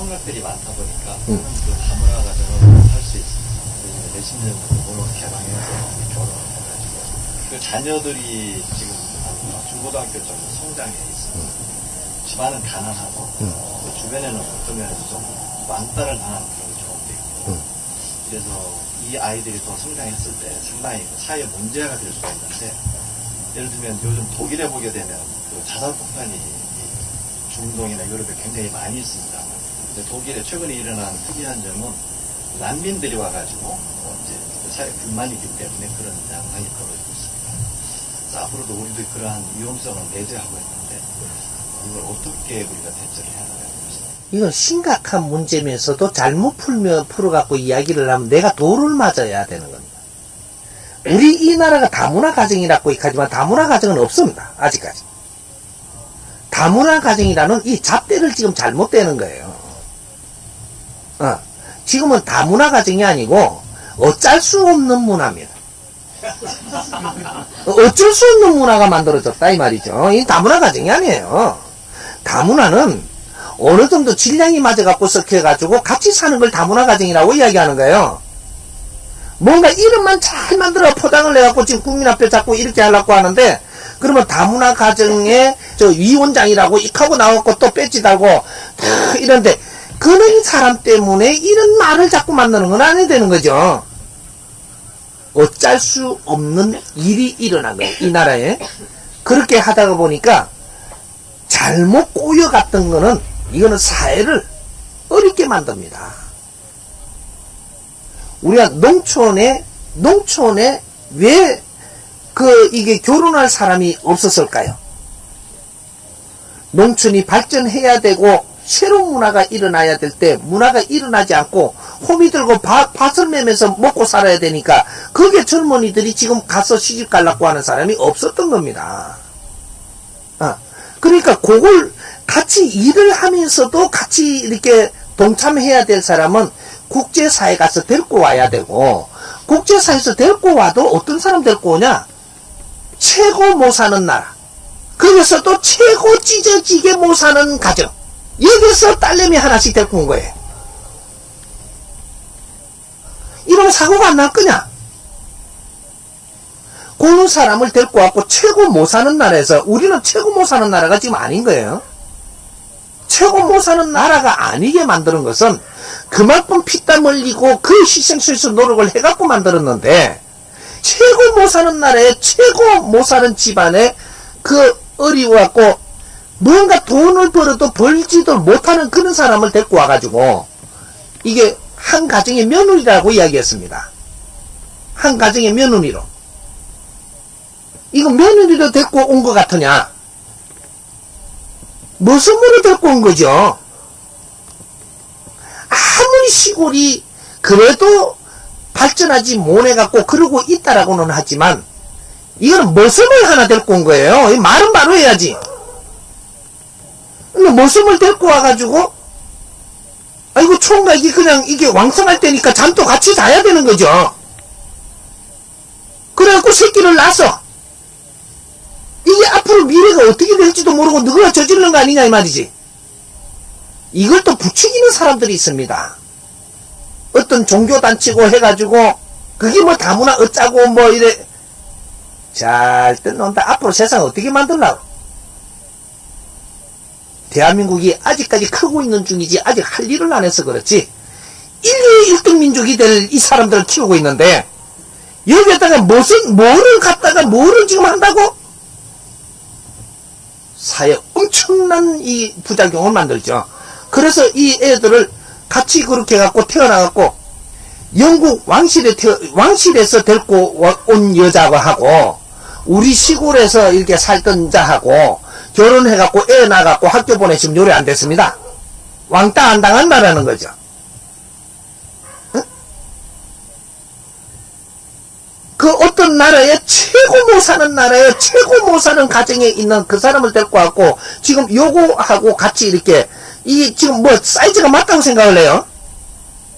폭력들이 많다 보니까 그 다문화 가정을 할 수 있습니다. 몇십 년 정도 개방해서 결혼을 해가지고 그 자녀들이 지금 중고등학교 정도 성장해 있습니다. 집안은 가난하고 그 주변에는 어떤 면에서 좀 왕따를 당하는 그런 경우도 있고 그래서 이 아이들이 더 성장했을 때 상당히 사회 문제가 될 수가 있는데 예를 들면 요즘 독일에 보게 되면 그 자살폭탄이 중동이나 유럽에 굉장히 많이 있습니다. 근데 독일에 최근에 일어난 특이한 점은 난민들이 와가지고 이제 사회 불만이 있기 때문에 그런 양상이 벌어지고 있습니다. 그래서 앞으로도 우리도 그러한 위험성을 내재하고 있는데 이걸 어떻게 우리가 대처를 해야 하나요? 이건 심각한 문제면서도 잘못 풀어갖고 이야기를 하면 내가 돌을 맞아야 되는 겁니다. 우리 이 나라가 다문화 가정이라고 하지만 다문화 가정은 없습니다. 아직까지. 다문화 가정이라는 이 잣대를 지금 잘못되는 거예요. 지금은 다문화 가정이 아니고 어쩔 수 없는 문화입니다. 어쩔 수 없는 문화가 만들어졌다 이 말이죠. 이 다문화 가정이 아니에요. 다문화는 어느 정도 질량이 맞아갖고 섞여가지고 같이 사는 걸 다문화 가정이라고 이야기하는 거예요. 뭔가 이름만 잘 만들어 포장을 해갖고 지금 국민 앞에 자꾸 이렇게 하려고 하는데 그러면 다문화 가정의 저 위원장이라고 익하고 나왔고 또 배지 달고 이런데 그런 사람 때문에 이런 말을 자꾸 만드는 건 아니 되는 거죠. 어쩔 수 없는 일이 일어난 거예요. 이 나라에. 그렇게 하다가 보니까 잘못 꼬여갔던 거는 이거는 사회를 어렵게 만듭니다. 우리가 농촌에 왜 이게 결혼할 사람이 없었을까요? 농촌이 발전해야 되고 새로운 문화가 일어나야 될 때 문화가 일어나지 않고 호미 들고 밭을 매면서 먹고 살아야 되니까 그게 젊은이들이 지금 가서 시집 가려고 하는 사람이 없었던 겁니다. 그러니까 그걸 같이 일을 하면서도 같이 이렇게 동참해야 될 사람은 국제사회 가서 데리고 와야 되고 국제사회에서 데리고 와도 어떤 사람 데리고 오냐? 최고 못 사는 나라. 거기서 또 최고 찢어지게 못 사는 가정. 여기서 딸내미 하나씩 데리고 온 거예요. 이러면 사고가 안 날 거냐? 그런 사람을 데리고 왔고 최고 못 사는 나라에서 우리는 최고 못 사는 나라가 지금 아닌 거예요. 최고 못 사는 나라가 아니게 만드는 것은 그만큼 피땀 흘리고 그 희생수에서 노력을 해갖고 만들었는데 최고 못 사는 나라에 최고 못 사는 집안에 그 어려워갖고 뭔가 돈을 벌어도 벌지도 못하는 그런 사람을 데리고 와가지고 이게 한 가정의 며느리라고 이야기했습니다. 한 가정의 며느리로. 이거 며느리로 데리고 온 것 같으냐? 무슨으로 데리고 온 거죠? 아무리 시골이 그래도 발전하지 못해갖고 그러고 있다라고는 하지만 이거는 머슴을 하나 데리고 온 거예요. 이 말은 바로 해야지. 근데 머슴을 데리고 와가지고 아이고 총각이 그냥 이게 왕성할 때니까 잠도 같이 자야 되는 거죠. 그래갖고 새끼를 낳았어. 이게 앞으로 미래가 어떻게 될지도 모르고 누가 저지르는 거 아니냐 이 말이지. 이걸 또 부추기는 사람들이 있습니다. 어떤 종교단체고 해가지고 그게 뭐 다문화 어쩌고 뭐 이래. 잘 뜯는다. 앞으로 세상 어떻게 만들라고. 대한민국이 아직까지 크고 있는 중이지 아직 할 일을 안 해서 그렇지 인류의 1등 민족이 될 이 사람들을 키우고 있는데 여기에다가 뭐를 갖다가 뭐를 지금 한다고? 사회에 엄청난 이 부작용을 만들죠. 그래서 이 애들을 같이 그렇게 해갖고 태어나갖고 영국 왕실에서 데리고 온 여자가 하고 우리 시골에서 이렇게 살던 자하고 결혼해갖고 애 낳아갖고 학교 보내시면 요래 안 됐습니다. 왕따 안 당한다라는 거죠. 응? 그 어떤 나라에 최고 못 사는 나라에 최고 못 사는 가정에 있는 그 사람을 데리고 왔고 지금 요거하고 같이 이렇게 이 지금 뭐 사이즈가 맞다고 생각을 해요.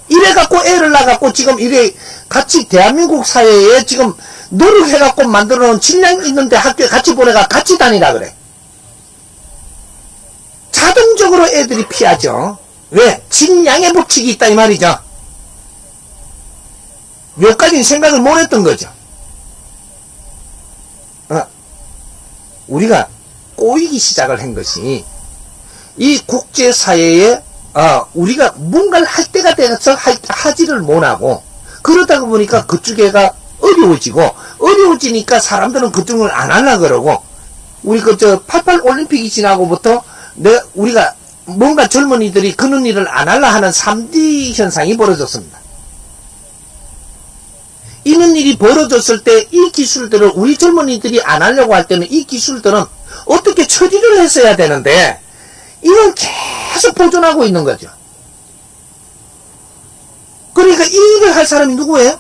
이래갖고 애를 낳아갖고 지금 이래 같이 대한민국 사회에 지금 노력해갖고 만들어 놓은 질량 있는데 학교에 같이 보내가 같이 다니라 그래. 자동적으로 애들이 피하죠. 왜? 질량의 법칙이 있다 이 말이죠. 여기까지는 생각을 못 했던 거죠. 우리가 꼬이기 시작을 한 것이 이 국제사회에 우리가 뭔가를 할 때가 돼서 하지를 못하고 그러다 보니까 그쪽에가 어려워지니까 사람들은 그쪽을 안 하려고 그러고 우리 88 올림픽이 지나고부터 우리가 뭔가 젊은이들이 그런 일을 안 하려 하는 3D 현상이 벌어졌습니다. 이런 일이 벌어졌을 때 이 기술들을 우리 젊은이들이 안 하려고 할 때는 이 기술들은 어떻게 처리를 했어야 되는데 이건 계속 보존하고 있는 거죠. 그러니까 이 일을 할 사람이 누구예요?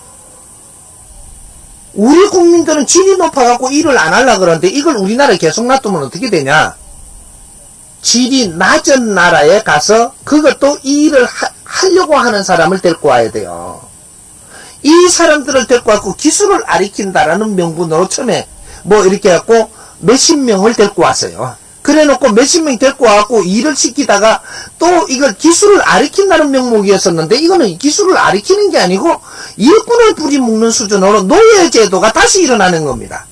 우리 국민들은 질이 높아갖고 일을 안 하려고 그러는데 이걸 우리나라에 계속 놔두면 어떻게 되냐? 질이 낮은 나라에 가서 그것도 이 일을 하려고 하는 사람을 데리고 와야 돼요. 이 사람들을 데리고 왔고 기술을 가르친다라는 명분으로 처음에 이렇게 해갖고 몇십 명을 데리고 왔어요. 그래 놓고 몇십 명 데리고 와갖고 일을 시키다가 또 이걸 기술을 가르친다는 명목이었었는데 이거는 기술을 가르치는 게 아니고 일꾼을 부리먹는 수준으로 노예제도가 다시 일어나는 겁니다.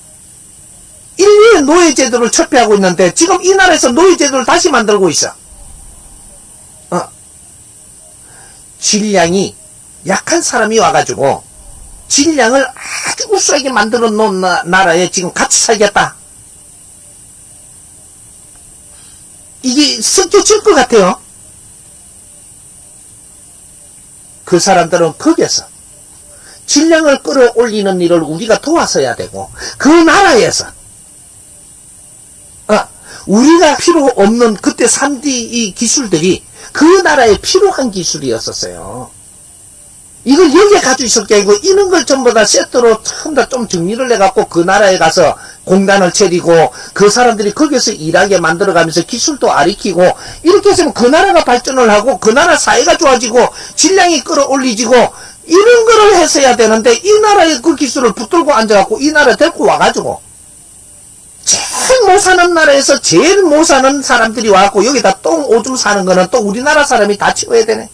인류의 노예제도를 철폐하고 있는데 지금 이 나라에서 노예제도를 다시 만들고 있어. 질량이 약한 사람이 와가지고 질량을 아주 우수하게 만들어 놓은 나라에 지금 같이 살겠다. 이게 섞여질 것 같아요. 그 사람들은 거기에서 질량을 끌어올리는 일을 우리가 도와서야 되고 그 나라에서 우리가 필요 없는 그때 3D 이 기술들이 그 나라에 필요한 기술이었었어요. 이걸 여기에 가지고 있을 게 아니고 이런 걸 전부 다 세트로 전부 다 좀 정리를 해갖고 그 나라에 가서 공단을 차리고 그 사람들이 거기서 일하게 만들어가면서 기술도 가르치고 이렇게 해서 그 나라가 발전을 하고 그 나라 사회가 좋아지고 질량이 끌어올리지고 이런 거를 했어야 되는데 이 나라의 그 기술을 붙들고 앉아갖고 이 나라 데리고 와가지고 제일 못 사는 나라에서 제일 못 사는 사람들이 와갖고 여기다 똥 오줌 사는 거는 또 우리나라 사람이 다 치워야 되네.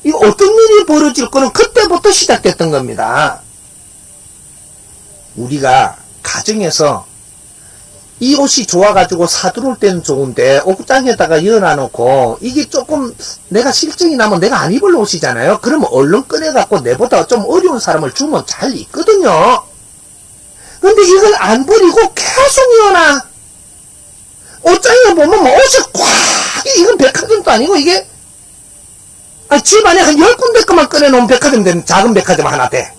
이 어떤 일이 벌어질 거는 그때부터 시작됐던 겁니다. 우리가 가정에서 이 옷이 좋아가지고 사들어올 때는 좋은데 옷장에다가 열어놓고 이게 조금 내가 실증이 나면 내가 안 입을 옷이잖아요. 그러면 얼른 꺼내갖고 내보다 좀 어려운 사람을 주면 잘 입거든요. 근데 이걸 안 버리고 계속 이어놔. 옷장에 보면 옷이 꽉, 이건 백화점도 아니고 이게 집안에 한 10군데 것만 꺼내놓으면 백화점 되는 작은 백화점 하나 돼.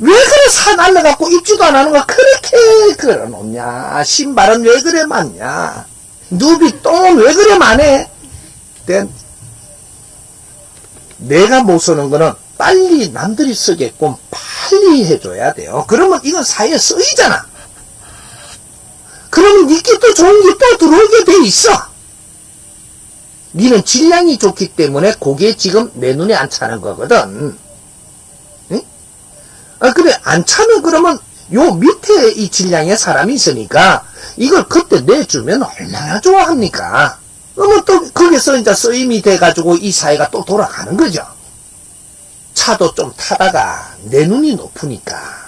왜 그래 사 날라갖고 입지도 안 하는 거 그렇게 걸어놓냐. 신발은 왜 그래 많냐. 누비 똥은 왜 그래 많해. 내가 못 쓰는 거는 빨리 남들이 쓰게끔 빨리 해줘야 돼요. 그러면 이건 사회에 쓰이잖아. 그러면 니께 또 좋은 게 또 들어오게 돼 있어. 니는 질량이 좋기 때문에 그게 지금 내 눈에 안 차는 거거든. 응? 그래 안 차면 그러면 요 밑에 이 질량의 사람이 있으니까 이걸 그때 내주면 얼마나 좋아합니까? 그러면 또 거기서 이제 쓰임이 돼가지고 이 사회가 또 돌아가는 거죠. 차도 좀 타다가 내 눈이 높으니까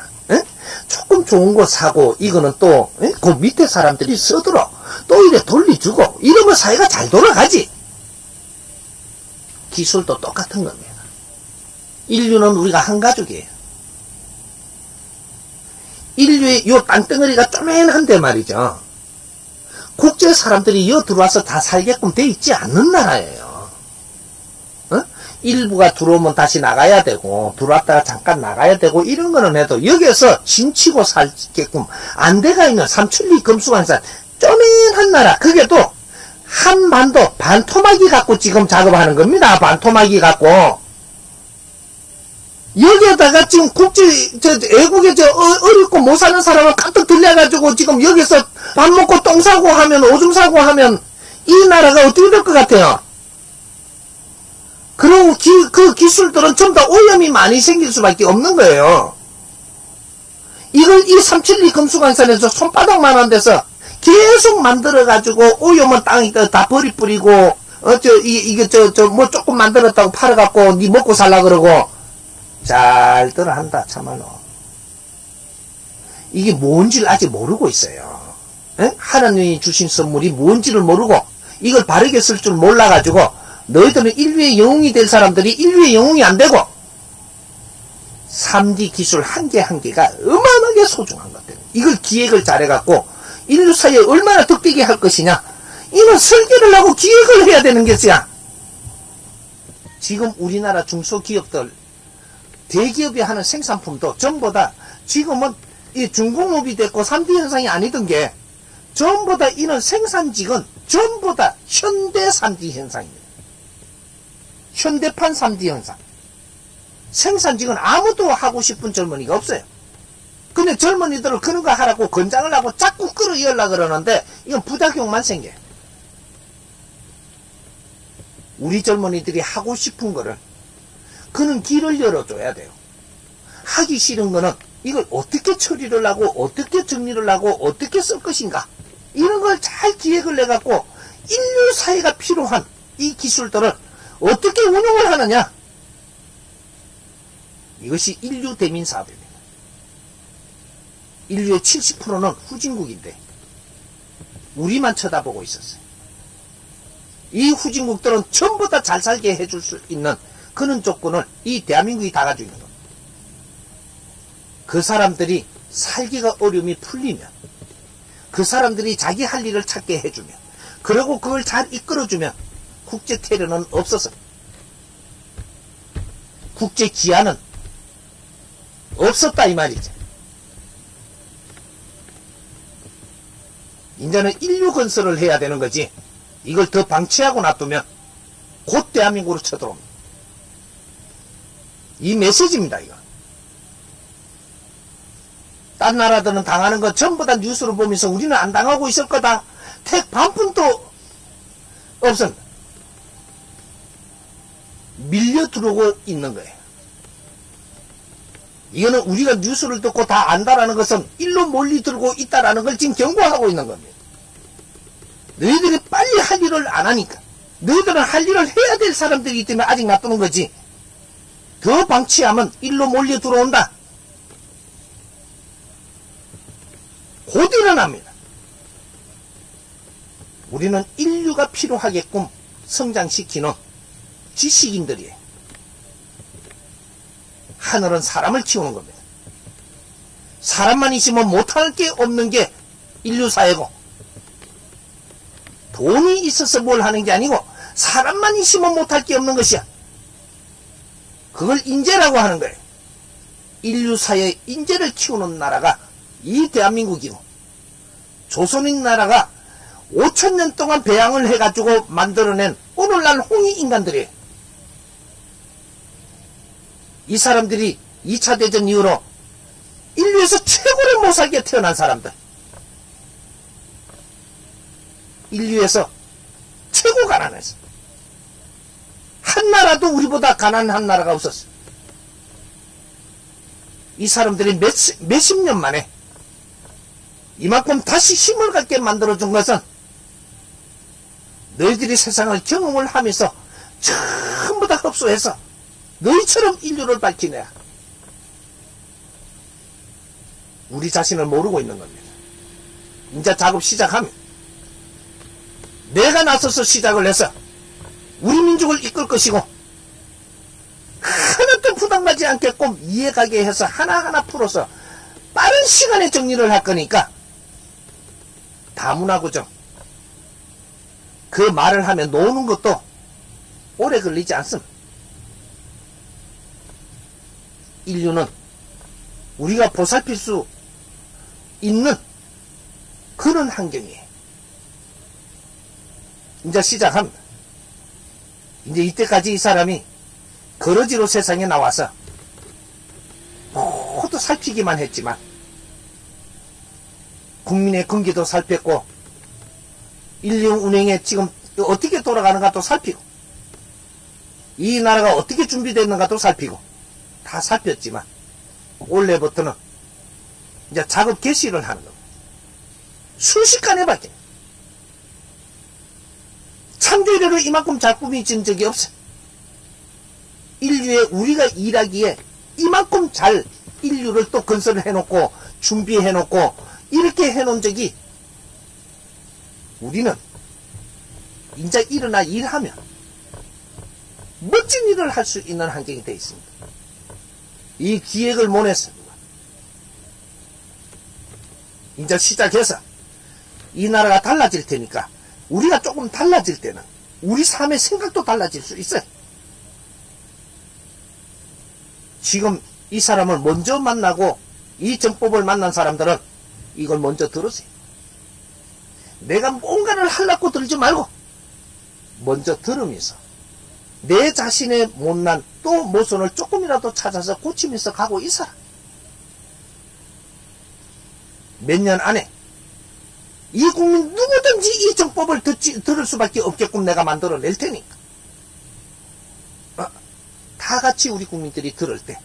조금 좋은 거 사고 이거는 또 그 밑에 사람들이 쓰도록 또 이래 돌려주고 이러면 사회가 잘 돌아가지. 기술도 똑같은 겁니다. 인류는 우리가 한 가족이에요. 인류의 요 땅덩어리가 쪼맨한데 말이죠. 국제 사람들이 여 들어와서 다 살게끔 돼 있지 않는 나라예요. 일부가 들어오면 다시 나가야 되고 들어왔다가 잠깐 나가야 되고 이런 거는 해도 여기에서 짐치고 살게끔 안 돼가 있는 삼천리 금수관산 쪼맨한 나라. 그게 또 한반도 반토막이 갖고 지금 작업하는 겁니다. 반토막이 갖고 여기에다가 지금 애국에 어렵고 못 사는 사람을 가득 들려가지고 지금 여기서 밥 먹고 똥 사고 하면 오줌 사고 하면 이 나라가 어떻게 될 것 같아요? 그리고 그 기술들은 좀 더 오염이 많이 생길 수밖에 없는 거예요. 이걸 이 삼천리 금수강산에서 손바닥만한 데서 계속 만들어가지고, 오염은 땅에다 다 버리뿌리고, 뭐 조금 만들었다고 팔아갖고, 니 먹고 살라 그러고, 잘 들어 한다, 참말로. 이게 뭔지를 아직 모르고 있어요. 에? 하나님이 주신 선물이 뭔지를 모르고, 이걸 바르게 쓸 줄 몰라가지고, 너희들은 인류의 영웅이 될 사람들이 인류의 영웅이 안 되고, 3D 기술 한 개 한 개가 어마어마하게 소중한 것 같아요. 이걸 기획을 잘해갖고, 인류 사이에 얼마나 득되게 할 것이냐, 이는 설계를 하고 기획을 해야 되는 것이야. 지금 우리나라 중소기업들, 대기업이 하는 생산품도 전부 다 지금은 이 중공업이 됐고 3D 현상이 아니던 게 전부 다 이런 생산직은 전부 다 현대 3D 현상입니다. 현대판 3D 현상. 생산직은 아무도 하고 싶은 젊은이가 없어요. 근데 젊은이들을 그런 거 하라고 권장을 하고 자꾸 끌어이으려고 그러는데 이건 부작용만 생겨요. 우리 젊은이들이 하고 싶은 거를 그는 길을 열어줘야 돼요. 하기 싫은 거는 이걸 어떻게 처리를 하고 어떻게 정리를 하고 어떻게 쓸 것인가, 이런 걸 잘 기획을 내갖고 인류 사회가 필요한 이 기술들을 어떻게 운용을 하느냐, 이것이 인류 대민 사업입니다. 인류의 70%는 후진국인데 우리만 쳐다보고 있었어요. 이 후진국들은 전부 다 잘 살게 해줄 수 있는 그런 조건을 이 대한민국이 다 가지고 있는 겁니다. 그 사람들이 살기가 어려움이 풀리면, 그 사람들이 자기 할 일을 찾게 해주면, 그리고 그걸 잘 이끌어주면 국제 테러는 없어서, 국제 기한은 없었다 이 말이죠. 이제는 인류 건설을 해야 되는 거지, 이걸 더 방치하고 놔두면 곧 대한민국으로 쳐들어옵니다. 이 메시지입니다, 이거. 딴 나라들은 당하는 거 전부 다 뉴스를 보면서 우리는 안 당하고 있을 거다, 택 반푼도 없습니다. 밀려 들어오고 있는 거예요. 이거는 우리가 뉴스를 듣고 다 안다라는 것은 일로 몰리 들고 있다라는 걸 지금 경고하고 있는 겁니다. 너희들이 빨리 할 일을 안 하니까, 너희들은 할 일을 해야 될 사람들이기 때문에 아직 놔두는 거지, 더 방치하면 일로 몰려 들어온다. 곧 일어납니다. 우리는 인류가 필요하게끔 성장시키는 지식인들이에요. 하늘은 사람을 키우는 겁니다. 사람만 있으면 못할 게 없는 게 인류 사회고, 돈이 있어서 뭘 하는 게 아니고 사람만 있으면 못할 게 없는 것이야. 그걸 인재라고 하는 거예요. 인류 사회의 인재를 키우는 나라가 이 대한민국이고, 조선인 나라가 5,000년 동안 배양을 해가지고 만들어낸 오늘날 홍익 인간들이에요. 이 사람들이 2차 대전 이후로 인류에서 최고를 못 살게 태어난 사람들, 인류에서 최고 가난했어. 한 나라도 우리보다 가난한 나라가 없었어. 이 사람들이 몇십 년 만에 이만큼 다시 힘을 갖게 만들어준 것은 너희들이 세상을 경험을 하면서 전부 다 흡수해서 너희처럼 인류를 밝히네야. 우리 자신을 모르고 있는 겁니다. 이제 작업 시작하면 내가 나서서 시작을 해서 우리 민족을 이끌 것이고, 하나도 부담하지 않게끔 이해가게 해서 하나하나 풀어서 빠른 시간에 정리를 할 거니까 다문화구정, 그 말을 하면 노는 것도 오래 걸리지 않습니다. 인류는 우리가 보살필 수 있는 그런 환경이에요. 이제 시작합니다. 이제 이때까지 이 사람이 거러지로 세상에 나와서 모두 살피기만 했지만, 국민의 경기도 살폈고, 인류 운행에 지금 어떻게 돌아가는가도 살피고, 이 나라가 어떻게 준비됐는가도 살피고 다 살폈지만, 올해부터는 이제 작업 개시를 하는 겁니다. 순식간에 바뀌어. 창조 이래로 이만큼 잘 꾸미진 적이 없어. 인류에 우리가 일하기에 이만큼 잘 인류를 또 건설을 해놓고 준비해놓고 이렇게 해놓은 적이, 우리는 이제 일어나 일하면 멋진 일을 할 수 있는 환경이 되어 있습니다. 이 기획을 못했습니다. 이제 시작해서 이 나라가 달라질 테니까 우리가 조금 달라질 때는 우리 삶의 생각도 달라질 수 있어요. 지금 이 사람을 먼저 만나고 이 정법을 만난 사람들은 이걸 먼저 들으세요. 내가 뭔가를 하려고 들지 말고 먼저 들으면서 내 자신의 못난 또 모순을 조금이라도 찾아서 고치면서 가고 있어라. 몇 년 안에 이 국민 누구든지 이 정법을 들을 수밖에 없게끔 내가 만들어낼 테니까. 다 같이 우리 국민들이 들을 때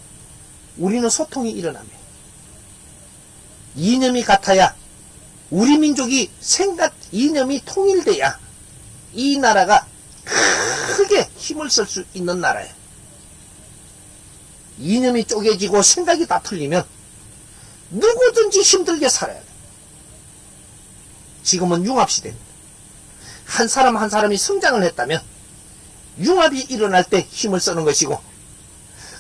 우리는 소통이 일어나며 이념이 같아야, 우리 민족이 생각 이념이 통일돼야 이 나라가 크게 힘을 쓸 수 있는 나라예요. 이념이 쪼개지고 생각이 다 틀리면 누구든지 힘들게 살아야 돼. 지금은 융합시대입니다. 한 사람 한 사람이 성장을 했다면 융합이 일어날 때 힘을 쓰는 것이고,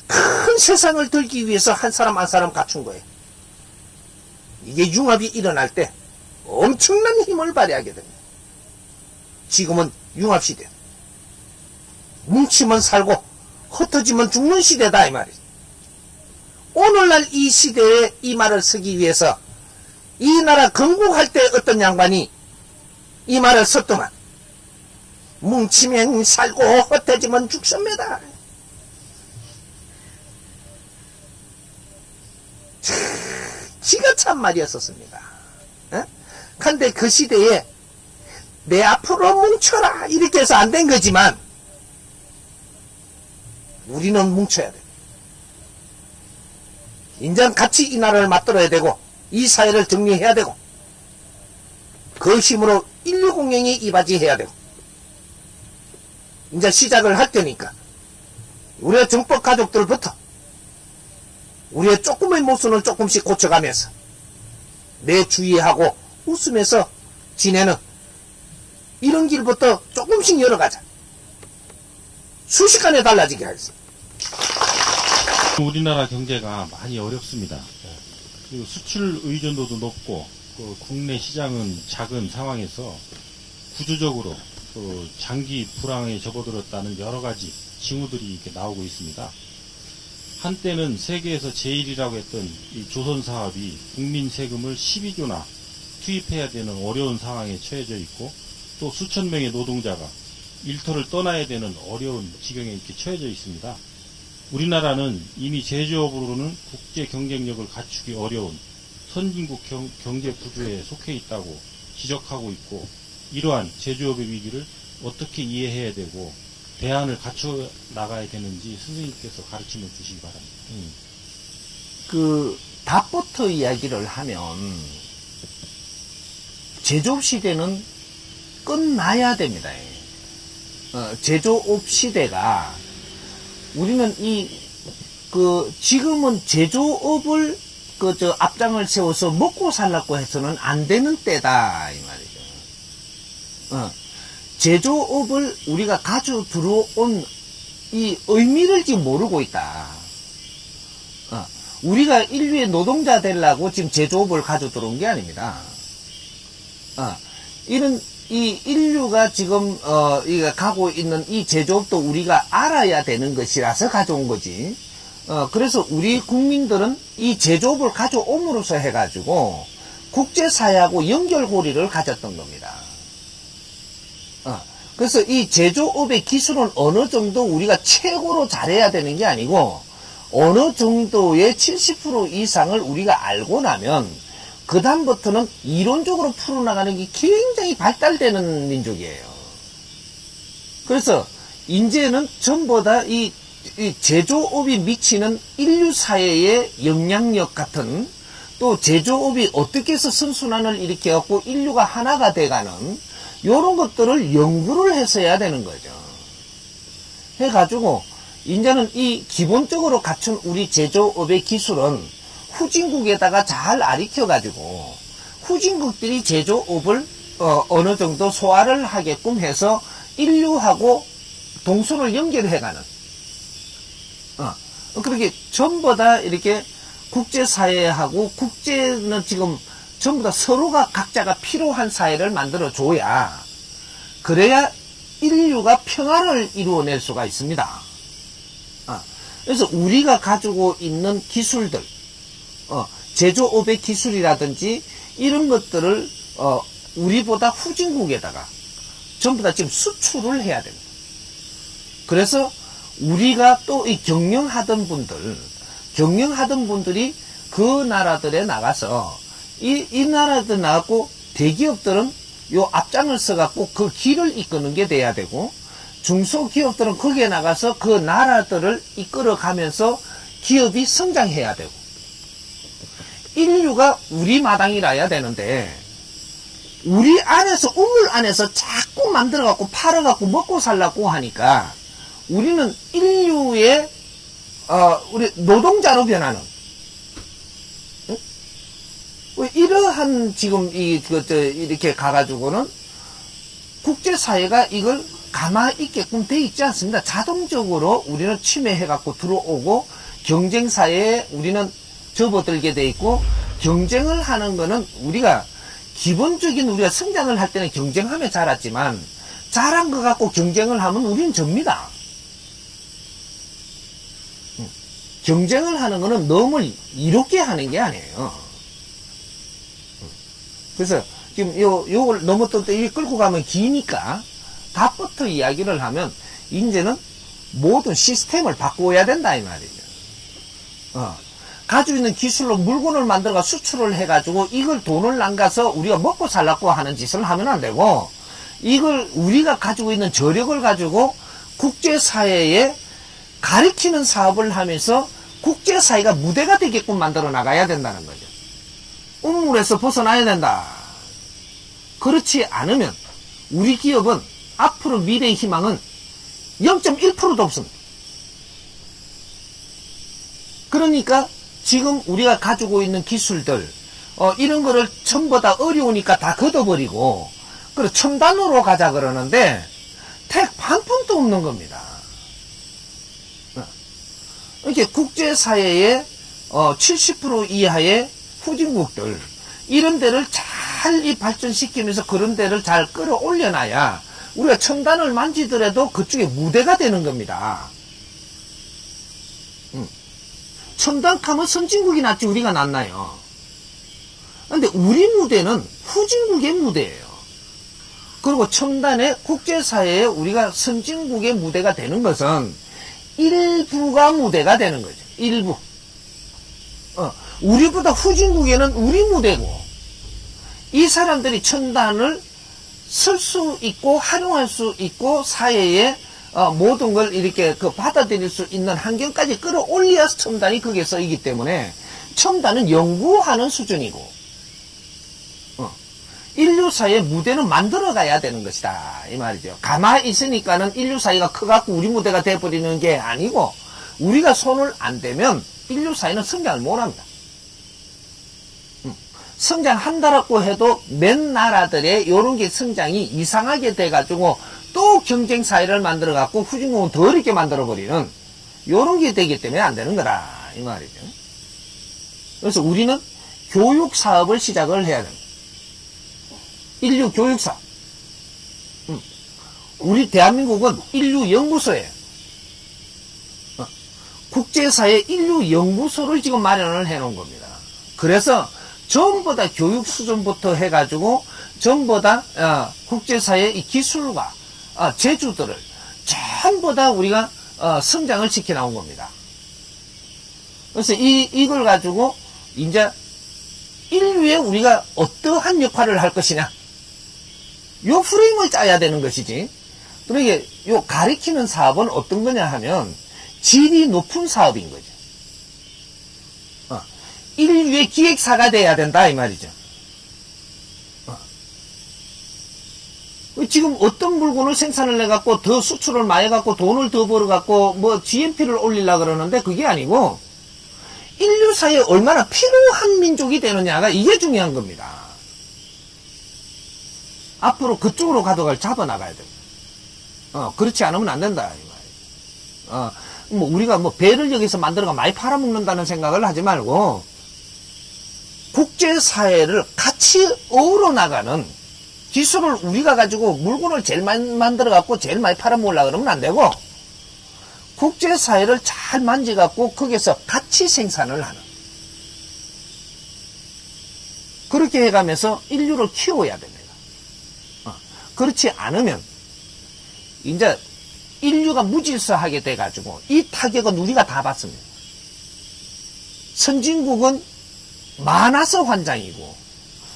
큰 세상을 들기 위해서 한 사람 한 사람 갖춘 거예요. 이게 융합이 일어날 때 엄청난 힘을 발휘하게 됩니다. 지금은 융합시대, 뭉치면 살고 흩어지면 죽는 시대다 이 말이죠. 오늘날 이 시대에 이 말을 쓰기 위해서 이 나라 건국할 때 어떤 양반이 이 말을 썼더만, 뭉치면 살고 흩어지면 죽습니다. 지가 참 말이었었습니다. 근데 그 시대에 내 앞으로 뭉쳐라 이렇게 해서 안 된 거지만 우리는 뭉쳐야 돼. 인전 같이 이 나라를 맞들어야 되고 이 사회를 정리해야 되고 그 힘으로 인류 공영이 이바지해야 되고, 이제 시작을 할 테니까 우리의 정법 가족들부터 우리의 조금의 모순을 조금씩 고쳐가면서 내 주의하고 웃으면서 지내는 이런 길부터 조금씩 열어가자. 순식간에 달라지게 하겠습니다. 우리나라 경제가 많이 어렵습니다. 그리고 수출 의존도도 높고 국내 시장은 작은 상황에서 구조적으로 장기 불황에 접어들었다는 여러 가지 징후들이 이렇게 나오고 있습니다. 한때는 세계에서 제일이라고 했던 이 조선 사업이 국민 세금을 12조나 투입해야 되는 어려운 상황에 처해져 있고, 또 수천 명의 노동자가 일터를 떠나야 되는 어려운 지경에 이렇게 처해져 있습니다. 우리나라는 이미 제조업으로는 국제 경쟁력을 갖추기 어려운 선진국 경제 구조에 속해 있다고 지적하고 있고, 이러한 제조업의 위기를 어떻게 이해해야 되고 대안을 갖춰 나가야 되는지 선생님께서 가르침을 주시기 바랍니다. 그 답부터 이야기를 하면, 제조업 시대는 끝나야 됩니다. 제조업 시대가, 우리는 지금은 제조업을 앞장을 세워서 먹고 살라고 해서는 안 되는 때다 이 말이죠. 제조업을 우리가 가져 들어온 이 의미를 지금 모르고 있다. 우리가 인류의 노동자 되려고 지금 제조업을 가져 들어온 게 아닙니다. 이런 이 인류가 지금 가고 있는 이 제조업도 우리가 알아야 되는 것이라서 가져온 거지. 그래서 우리 국민들은 이 제조업을 가져옴으로써 해가지고 국제사회하고 연결고리를 가졌던 겁니다. 그래서 이 제조업의 기술은 어느 정도 우리가 최고로 잘해야 되는 게 아니고, 어느 정도의 70% 이상을 우리가 알고 나면 그 다음부터는 이론적으로 풀어나가는 게 굉장히 발달되는 민족이에요. 그래서 이제는 전부 다 이 제조업이 미치는 인류 사회의 영향력 같은 또 제조업이 어떻게 해서 선순환을 일으켜갖고 인류가 하나가 돼가는 요런 것들을 연구를 해서 해야 되는 거죠. 해가지고 이제는 이 기본적으로 갖춘 우리 제조업의 기술은 후진국에다가 잘 아리켜가지고 후진국들이 제조업을 어느 정도 소화를 하게끔 해서 인류하고 동선을 연결해가는 그렇게 전부 다 이렇게 국제사회하고 국제는 지금 전부 다 서로가 각자가 필요한 사회를 만들어줘야 그래야 인류가 평화를 이루어낼 수가 있습니다. 그래서 우리가 가지고 있는 기술들 제조업의 기술이라든지 이런 것들을 우리보다 후진국에다가 전부 다 지금 수출을 해야 됩니다. 그래서 우리가 또 이 경영하던 분들이 그 나라들에 나가서 이 나라들 나가고 대기업들은 요 앞장을 서갖고 그 길을 이끄는 게 돼야 되고 중소기업들은 거기에 나가서 그 나라들을 이끌어가면서 기업이 성장해야 되고 인류가 우리 마당이라야 되는데 우리 안에서 우물 안에서 자꾸 만들어갖고 팔아갖고 먹고 살라고 하니까 우리는 인류의 우리 노동자로 변하는 이러한 지금 이렇게 가가지고는 국제사회가 이걸 가만히 있게끔 돼 있지 않습니다. 자동적으로 우리는 침해해갖고 들어오고 경쟁사회에 우리는 접어들게 돼 있고 경쟁을 하는 거는 우리가 기본적인 우리가 성장을 할 때는 경쟁하며 자랐지만 자란 거 갖고 경쟁을 하면 우리는 접니다. 경쟁을 하는 거는 너무 이롭게 하는 게 아니에요. 그래서 지금 요걸 너무 또 끌고 가면 기니까 답부터 이야기를 하면 이제는 모든 시스템을 바꾸어야 된다 이 말이죠. 가지고 있는 기술로 물건을 만들어가 수출을 해가지고 이걸 돈을 남가서 우리가 먹고 살라고 하는 짓을 하면 안 되고 이걸 우리가 가지고 있는 저력을 가지고 국제사회에 가리키는 사업을 하면서 국제사회가 무대가 되게끔 만들어 나가야 된다는 거죠. 우물에서 벗어나야 된다. 그렇지 않으면 우리 기업은 앞으로 미래의 희망은 0.1%도 없습니다. 그러니까 지금 우리가 가지고 있는 기술들 이런 거를 전부 다 어려우니까 다 걷어버리고 그리고 첨단으로 가자 그러는데 택 한 푼도 없는 겁니다. 이렇게 국제사회의 70% 이하의 후진국들 이런 데를 잘 발전시키면서 그런 데를 잘 끌어올려놔야 우리가 첨단을 만지더라도 그쪽에 무대가 되는 겁니다. 첨단하면 선진국이 낫지 우리가 낫나요? 근데 우리 무대는 후진국의 무대예요. 그리고 첨단의 국제사회에 우리가 선진국의 무대가 되는 것은 일부가 무대가 되는 거죠. 일부. 우리보다 후진국에는 우리 무대고 이 사람들이 첨단을 쓸 수 있고 활용할 수 있고 사회에 모든 걸 이렇게 받아들일 수 있는 환경까지 끌어올려야 첨단이 거기에 쓰이기 때문에 첨단은 연구하는 수준이고 인류사회의 무대는 만들어가야 되는 것이다 이 말이죠. 가만히 있으니까는 인류사회가 커갖고 우리 무대가 돼버리는 게 아니고 우리가 손을 안 대면 인류사회는 성장을 못합니다. 성장한다라고 해도 몇 나라들의 요런 게 성장이 이상하게 돼가지고 또 경쟁사회를 만들어갖고 후진국은 더 어렵게 만들어버리는 요런 게 되기 때문에 안 되는 거라 이 말이죠. 그래서 우리는 교육사업을 시작을 해야 됩니다. 인류 교육사업. 우리 대한민국은 인류연구소예요. 국제사회 인류연구소를 지금 마련을 해놓은 겁니다. 그래서 전부 다 교육 수준부터 해가지고 전부 다 국제사회의 기술과 제주들을 전부 다 우리가 성장을 시켜 나온 겁니다. 그래서 이걸 가지고 이제 인류에 우리가 어떠한 역할을 할 것이냐 요 프레임을 짜야 되는 것이지. 그러니까 요 가리키는 사업은 어떤 거냐 하면 질이 높은 사업인 거죠. 인류의 기획사가 돼야 된다 이 말이죠. 지금 어떤 물건을 생산을 해갖고 더 수출을 많이 해갖고 돈을 더 벌어갖고 뭐 GNP를 올리려고 그러는데 그게 아니고 인류 사회에 얼마나 필요한 민족이 되느냐가 이게 중요한 겁니다. 앞으로 그쪽으로 가도갈 잡아나가야 됩니다. 그렇지 않으면 안 된다 이 말이에요. 뭐 우리가 뭐 배를 여기서 만들어가 많이 팔아먹는다는 생각을 하지 말고 국제사회를 같이 어우러 나가는 기술을 우리가 가지고 물건을 제일 많이 만들어갖고 제일 많이 팔아먹으려고 그러면 안 되고 국제사회를 잘 만져갖고 거기서 같이 생산을 하는 그렇게 해가면서 인류를 키워야 됩니다. 그렇지 않으면 이제 인류가 무질서하게 돼가지고 이 타격은 우리가 다 받습니다. 선진국은 많아서 환장이고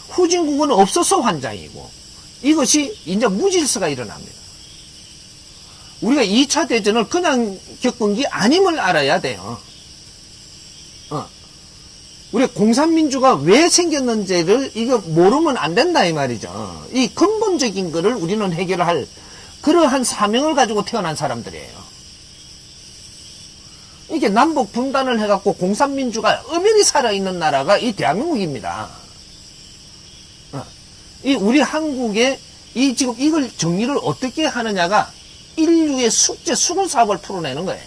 후진국은 없어서 환장이고 이것이 이제 무질서가 일어납니다. 우리가 2차 대전을 그냥 겪은 게 아님을 알아야 돼요. 우리 공산민주가 왜 생겼는지를 이거 모르면 안 된다 이 말이죠. 이 근본적인 거를 우리는 해결할 그러한 사명을 가지고 태어난 사람들이에요. 이게 남북 분단을 해갖고 공산민주가 엄연히 살아있는 나라가 이 대한민국입니다. 이 우리 한국에 이 지금 이걸 정리를 어떻게 하느냐가 인류의 숙제 수군 사업을 풀어내는 거예요.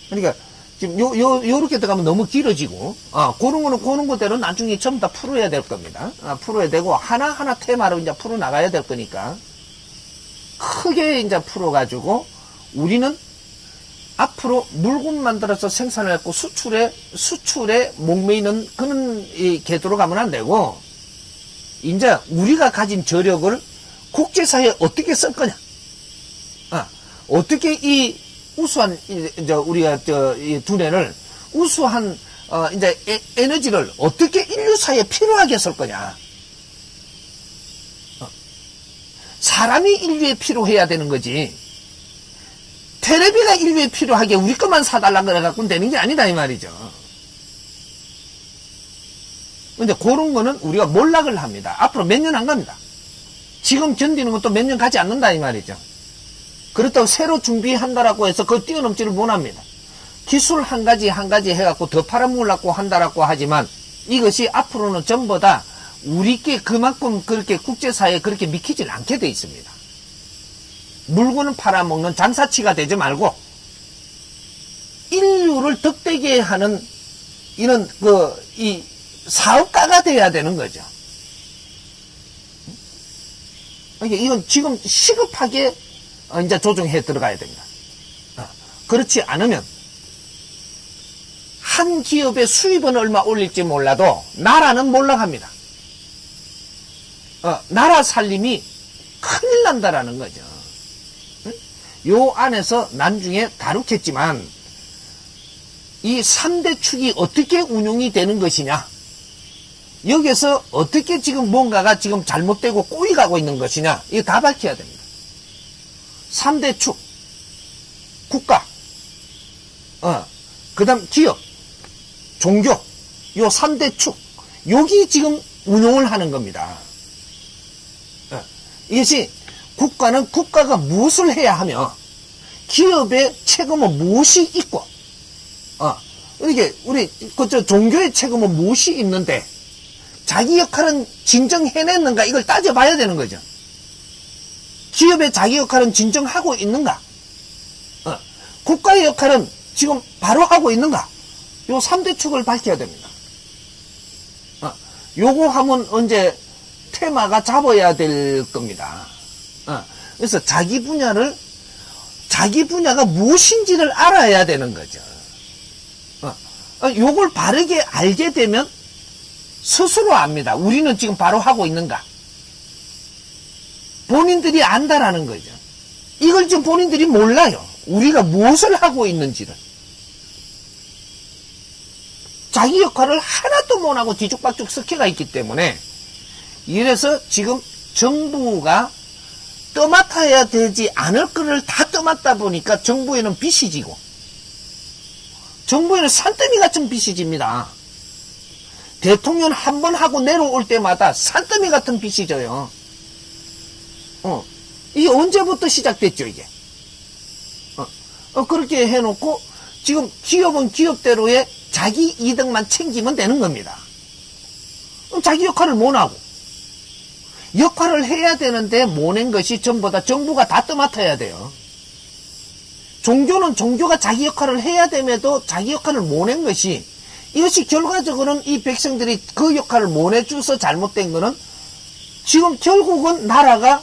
그러니까 지금 요렇게 들어가면 너무 길어지고 그런 거대로 나중에 전부 다 풀어야 될 겁니다. 풀어야 되고 하나하나 테마로 이제 풀어 나가야 될 거니까 크게 이제 풀어가지고 우리는 앞으로 물건 만들어서 생산을 했고 수출에 목매이는 그런 궤도로 가면 안 되고 이제 우리가 가진 저력을 국제사회에 어떻게 쓸 거냐, 어떻게 이 우수한 우리가 이 두뇌를 우수한 이제 에너지를 어떻게 인류 사회에 필요하게 쓸 거냐. 사람이 인류에 필요해야 되는 거지. 테레비가 인류에 필요하게 우리 것만 사달라 그래갖고는 되는 게 아니다 이 말이죠. 근데 그런 거는 우리가 몰락을 합니다. 앞으로 몇 년 안 갑니다. 지금 견디는 것도 몇 년 가지 않는다 이 말이죠. 그렇다고 새로 준비한다라고 해서 그걸 뛰어넘지를 못합니다. 기술 한 가지 해갖고 더 팔아먹으려고 한다라고 하지만 이것이 앞으로는 전부 다 우리께 그만큼 그렇게 국제사회에 그렇게 믿기질 않게 돼 있습니다. 물건을 팔아먹는 장사치가 되지 말고 인류를 덕되게 하는 이런 이 사업가가 돼야 되는 거죠. 이건 지금 시급하게 이제 조정해 들어가야 됩니다. 그렇지 않으면 한 기업의 수입은 얼마 올릴지 몰라도 나라는 몰락합니다. 나라 살림이 큰일 난다라는 거죠. 요 안에서 나중에 다루겠지만 이 3대 축이 어떻게 운용이 되는 것이냐, 여기서 어떻게 지금 뭔가가 지금 잘못되고 꼬이가고 있는 것이냐, 이거 다 밝혀야 됩니다. 3대 축, 국가, 그 다음 기업, 종교, 요 3대 축, 여기 지금 운용을 하는 겁니다. 이것이 국가는 국가가 무엇을 해야 하며 기업의 책임은 무엇이 있고, 이게 우리 종교의 책임은 무엇이 있는데 자기 역할은 진정해냈는가, 이걸 따져봐야 되는 거죠. 기업의 자기 역할은 진정하고 있는가, 국가의 역할은 지금 바로 하고 있는가, 요 3대 축을 밝혀야 됩니다. 요거 하면 언제 테마가 잡아야 될 겁니다. 그래서 자기 분야가 무엇인지를 알아야 되는 거죠. 요걸 바르게 알게 되면 스스로 압니다. 우리는 지금 바로 하고 있는가. 본인들이 안다라는 거죠. 이걸 지금 본인들이 몰라요. 우리가 무엇을 하고 있는지를. 자기 역할을 하나도 못하고 뒤죽박죽 섞여가 있기 때문에, 이래서 지금 정부가 떠맡아야 되지 않을 거를 다 떠맡다 보니까 정부에는 빚이 지고 정부에는 산더미 같은 빚이 집니다. 대통령 한 번 하고 내려올 때마다 산더미 같은 빚이 져요. 이게 언제부터 시작됐죠, 이게? 그렇게 해놓고, 지금 기업은 기업대로의 자기 이득만 챙기면 되는 겁니다. 자기 역할을 못하고, 역할을 해야 되는데 못낸 것이 전부 다 정부가 다 떠맡아야 돼요. 종교는 종교가 자기 역할을 해야 됨에도 자기 역할을 못낸 것이, 이것이 결과적으로는 이 백성들이 그 역할을 못해줘서 잘못된 거는 지금 결국은 나라가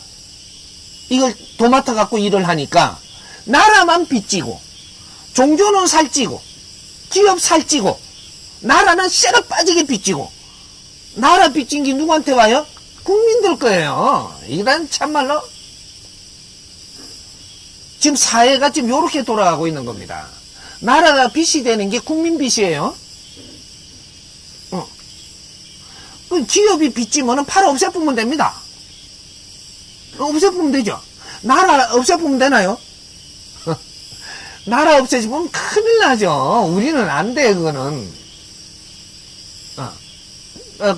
이걸 도맡아 갖고 일을 하니까 나라만 빚지고 종교는 살찌고 기업 살찌고 나라는 쇠가 빠지게 빚지고 나라 빚진 게 누구한테 와요? 국민들 거예요. 이런 참말로 지금 사회가 지금 요렇게 돌아가고 있는 겁니다. 나라가 빚이 되는 게 국민 빚이에요. 기업이 빚지면은 팔아 없애보면 됩니다. 없애보면 되죠. 나라 없애보면 되나요? 나라 없애지면 큰일 나죠. 우리는 안 돼, 그거는.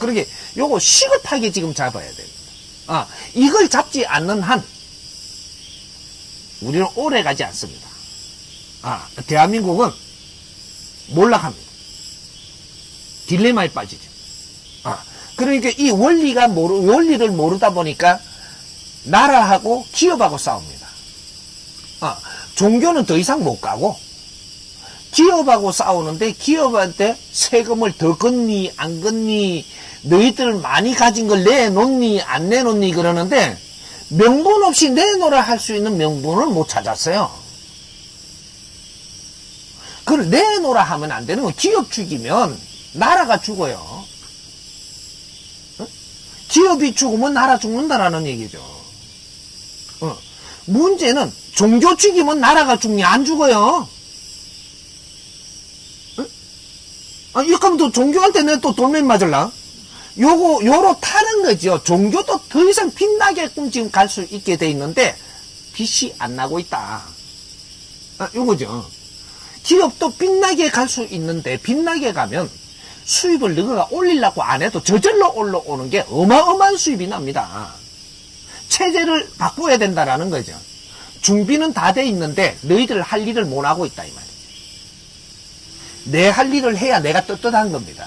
그러게, 요거 시급하게 지금 잡아야 됩니다. 이걸 잡지 않는 한, 우리는 오래 가지 않습니다. 대한민국은 몰락합니다. 딜레마에 빠지죠. 그러니까 이 원리를 모르다 보니까 나라하고 기업하고 싸웁니다. 종교는 더 이상 못 가고 기업하고 싸우는데 기업한테 세금을 더 걷니 안 걷니 너희들 많이 가진 걸 내놓니 안 내놓니 그러는데 명분 없이 내놓으라 할 수 있는 명분을 못 찾았어요. 그걸 내놓으라 하면 안 되는 건 기업 죽이면 나라가 죽어요. 기업이 죽으면 나라 죽는다라는 얘기죠. 문제는 종교 죽이면 나라가 죽니 안 죽어요. 이렇게 하면 또 종교한테 내 또 돌멩이 맞을라? 요로 타는 거죠. 종교도 더 이상 빗나게끔 지금 갈 수 있게 돼 있는데 빛이 안 나고 있다. 요거죠. 기업도 빛나게 갈 수 있는데 빛나게 가면 수입을 너가 올리려고 안 해도 저절로 올라오는 게 어마어마한 수입이 납니다. 체제를 바꿔야 된다라는 거죠. 준비는 다 돼 있는데 너희들 할 일을 못 하고 있다 이 말이죠. 내 할 일을 해야 내가 떳떳한 겁니다.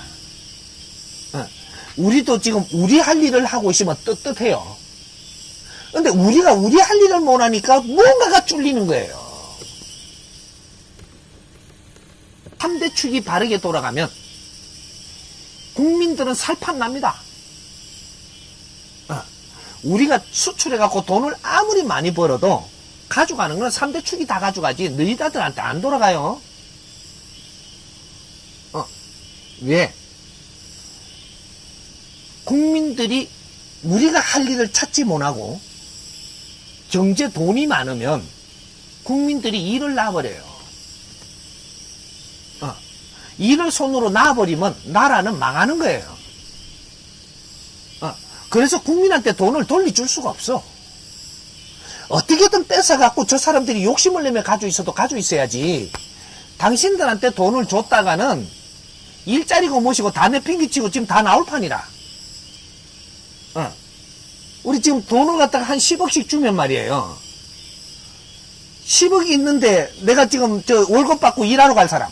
우리도 지금 우리 할 일을 하고 있으면 떳떳해요. 근데 우리가 우리 할 일을 못 하니까 뭔가가 쫄리는 거예요. 3대 축이 바르게 돌아가면 국민들은 살판 납니다. 우리가 수출해갖고 돈을 아무리 많이 벌어도 가져가는 건 3대 축이 다 가져가지 너희들한테 안 돌아가요. 왜? 국민들이 우리가 할 일을 찾지 못하고 경제 돈이 많으면 국민들이 일을 놔버려요. 일을 손으로 놔버리면 나라는 망하는 거예요. 그래서 국민한테 돈을 돌려줄 수가 없어. 어떻게든 뺏어갖고 저 사람들이 욕심을 내며 가지고 있어도 가지고 있어야지. 당신들한테 돈을 줬다가는 일자리고 뭐시고 다 내팽개치고 지금 다 나올 판이라. 우리 지금 돈을 갖다가 한 10억씩 주면 말이에요. 10억이 있는데 내가 지금 저 월급 받고 일하러 갈 사람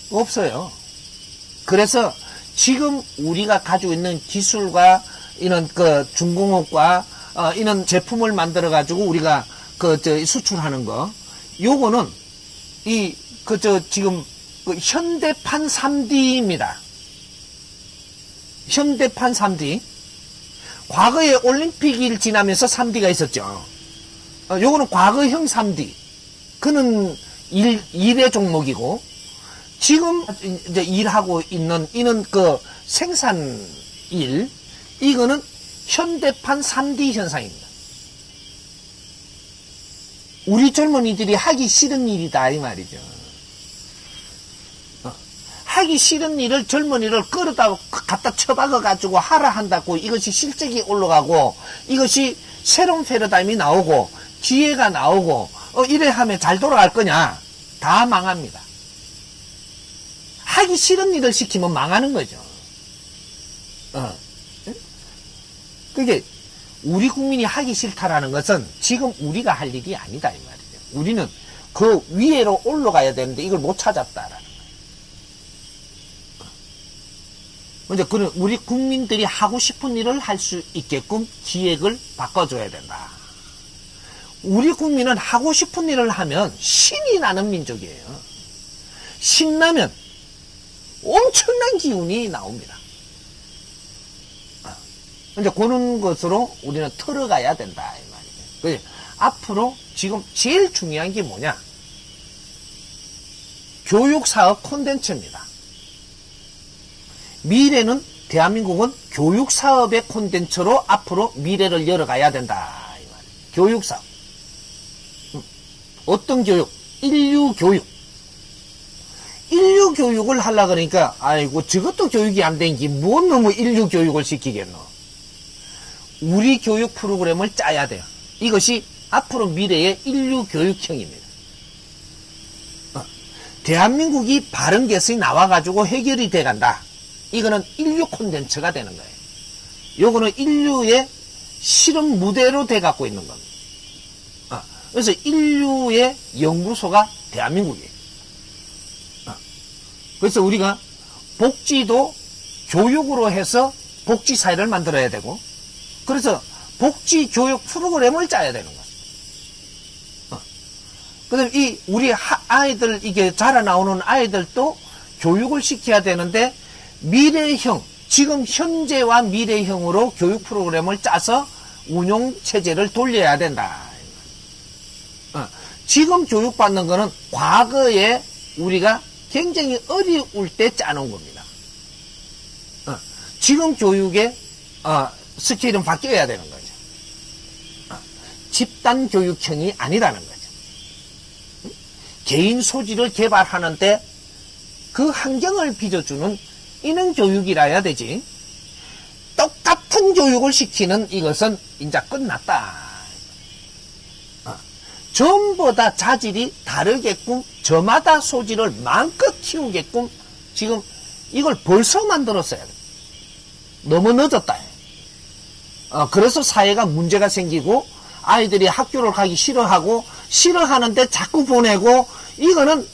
없어요. 그래서 지금 우리가 가지고 있는 기술과 이런 그 중공업과 이런 제품을 만들어 가지고 우리가 수출하는 거 요거는 지금 현대판 3D입니다. 현대판 3D. 과거에 올림픽을 지나면서 3D가 있었죠. 요거는 과거형 3D. 그는 일의 종목이고 지금 이제 일하고 있는 이는 그 생산 일 이거는 현대판 3D 현상입니다. 우리 젊은이들이 하기 싫은 일이다 이 말이죠. 하기 싫은 일을 젊은이를 끌어다 갖다 쳐박아 가지고 하라 한다고 이것이 실적이 올라가고 이것이 새로운 패러다임이 나오고 기회가 나오고 이래 하면 잘 돌아갈 거냐? 다 망합니다. 하기 싫은 일을 시키면 망하는 거죠. 그게 우리 국민이 하기 싫다라는 것은 지금 우리가 할 일이 아니다 이 말이죠. 우리는 그 위에로 올라가야 되는데 이걸 못 찾았다라는 거예요. 먼저 그는 우리 국민들이 하고 싶은 일을 할 수 있게끔 기획을 바꿔줘야 된다. 우리 국민은 하고 싶은 일을 하면 신이 나는 민족이에요. 신나면 엄청난 기운이 나옵니다. 이제 그런 것으로 우리는 틀어가야 된다 이 말이에요. 앞으로 지금 제일 중요한 게 뭐냐? 교육사업 콘텐츠입니다. 미래는 대한민국은 교육사업의 콘텐츠로 앞으로 미래를 열어가야 된다 이 말이에요. 교육사업. 어떤 교육? 인류교육. 인류교육을 하려고 그러니까 아이고 저것도 교육이 안 된 게 뭐 너무 인류교육을 시키겠노. 우리 교육 프로그램을 짜야 돼요. 이것이 앞으로 미래의 인류교육형입니다. 대한민국이 바른 것이 나와가지고 해결이 돼간다. 이거는 인류 콘텐츠가 되는 거예요. 요거는 인류의 실험 무대로 돼갖고 있는 겁니다. 그래서 인류의 연구소가 대한민국이에요. 그래서 우리가 복지도 교육으로 해서 복지사회를 만들어야 되고, 그래서 복지교육 프로그램을 짜야 되는 거죠. 그다음 우리 아이들, 이게 자라나오는 아이들도 교육을 시켜야 되는데, 미래형, 지금 현재와 미래형으로 교육 프로그램을 짜서 운용체제를 돌려야 된다. 지금 교육받는 거는 과거에 우리가 굉장히 어려울 때 짜놓은 겁니다. 지금 교육의 스케일은 바뀌어야 되는 거죠. 집단 교육형이 아니라는 거죠. 개인 소질을 개발하는데 그 환경을 빚어주는 이는 교육이라야 되지. 똑같은 교육을 시키는 이것은 이제 끝났다. 전부 다 자질이 다르게끔 저마다 소질을 마음껏 키우게끔 지금 이걸 벌써 만들었어야 돼. 너무 늦었다. 그래서 사회가 문제가 생기고 아이들이 학교를 가기 싫어하고 싫어하는데 자꾸 보내고 이거는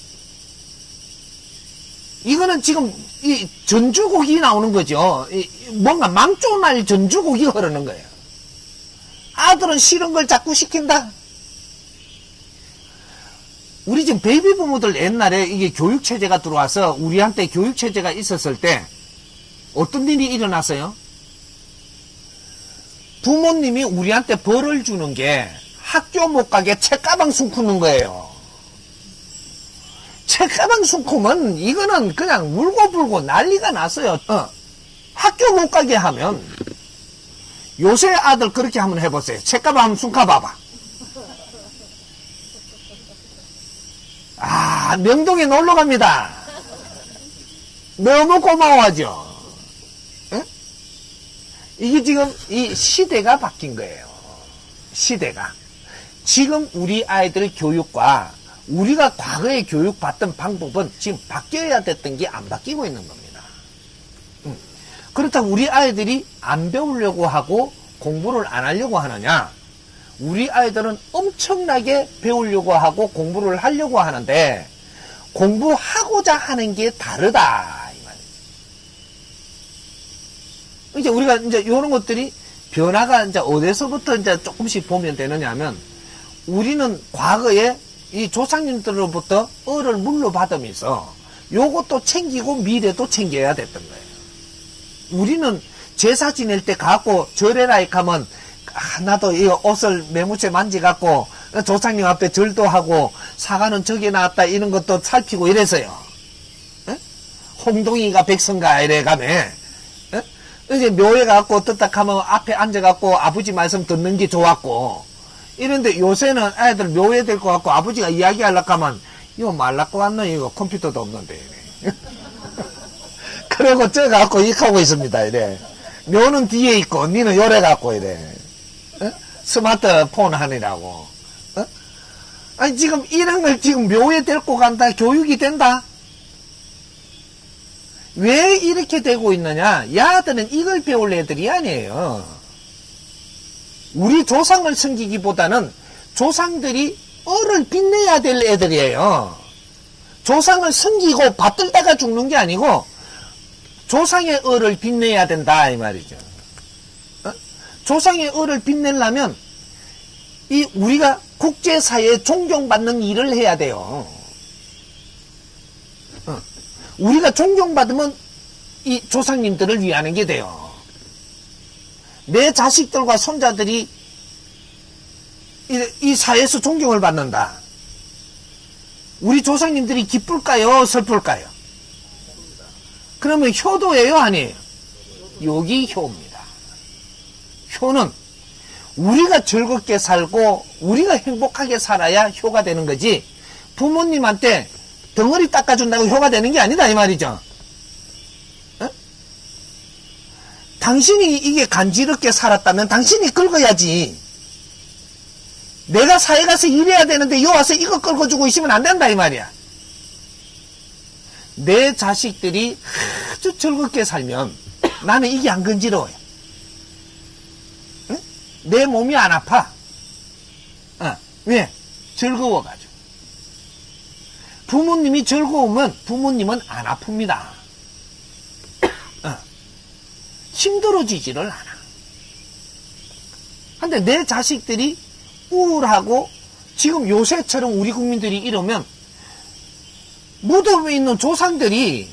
지금 이 전주곡이 나오는 거죠. 뭔가 망조날 전주곡이 흐르는 거예요. 아들은 싫은 걸 자꾸 시킨다. 우리 지금 베이비 부모들 옛날에 이게 교육체제가 들어와서 우리한테 교육체제가 있었을 때 어떤 일이 일어났어요? 부모님이 우리한테 벌을 주는 게 학교 못 가게 책가방 숨기는 거예요. 책가방 숨기면 이거는 그냥 울고불고 난리가 났어요. 학교 못 가게 하면 요새 아들 그렇게 한번 해보세요. 책가방 한번 숨겨봐봐. 명동에 놀러 갑니다. 너무 고마워하죠. 응? 이게 지금 이 시대가 바뀐 거예요. 시대가. 지금 우리 아이들 교육과 우리가 과거에 교육받던 방법은 지금 바뀌어야 됐던 게 안 바뀌고 있는 겁니다. 그렇다고 우리 아이들이 안 배우려고 하고 공부를 안 하려고 하느냐? 우리 아이들은 엄청나게 배우려고 하고 공부를 하려고 하는데 공부하고자 하는 게 다르다 이 말이에요. 이제 우리가 이제 이런 것들이 변화가 이제 어디서부터 이제 조금씩 보면 되느냐면 우리는 과거에 이 조상님들로부터 을을 물려받으면서 요것도 챙기고 미래도 챙겨야 됐던 거예요. 우리는 제사 지낼 때 갖고 절에라 하면 나도 이 옷을 매무새 만지갖고 조상님 앞에 절도 하고 사과는 저기 나왔다 이런 것도 살피고 이래서요. 에? 홍동이가 백성가 이래 가면 이제 묘에 갖고 떴다 하면 앞에 앉아갖고 아버지 말씀 듣는 게 좋았고 이런데 요새는 애들 묘에 될 것 같고 아버지가 이야기하려고 하면 이거 말라고 왔노 이거 컴퓨터도 없는데 이래. 그러고 저 갖고 익하고 있습니다 이래. 묘는 뒤에 있고 니는 요래 갖고 이래. 스마트폰 하느라고. 아니, 지금 이런 걸 지금 묘에 데리고 간다, 교육이 된다? 왜 이렇게 되고 있느냐? 야들은 이걸 배울 애들이 아니에요. 우리 조상을 섬기기보다는 조상들이 을을 빛내야 될 애들이에요. 조상을 섬기고 받들다가 죽는 게 아니고 조상의 을을 빛내야 된다 이 말이죠. 조상의 을을 빛내려면 이 우리가 국제사회에 존경받는 일을 해야 돼요. 우리가 존경받으면 이 조상님들을 위하는 게 돼요. 내 자식들과 손자들이 이 사회에서 존경을 받는다. 우리 조상님들이 기쁠까요? 슬플까요? 그러면 효도예요? 아니에요? 여기 효입니다. 효는 우리가 즐겁게 살고 우리가 행복하게 살아야 효가 되는 거지, 부모님한테 덩어리 닦아준다고 효가 되는 게 아니다 이 말이죠. 어? 당신이 이게 간지럽게 살았다면 당신이 긁어야지. 내가 사회 가서 일해야 되는데 여 와서 이거 긁어주고 있으면 안 된다 이 말이야. 내 자식들이 아주 즐겁게 살면 나는 이게 안 간지러워요. 응? 내 몸이 안 아파. 왜? 즐거워가지고. 부모님이 즐거우면 부모님은 안 아픕니다. 힘들어지지를 않아. 근데 내 자식들이 우울하고 지금 요새처럼 우리 국민들이 이러면 무덤에 있는 조상들이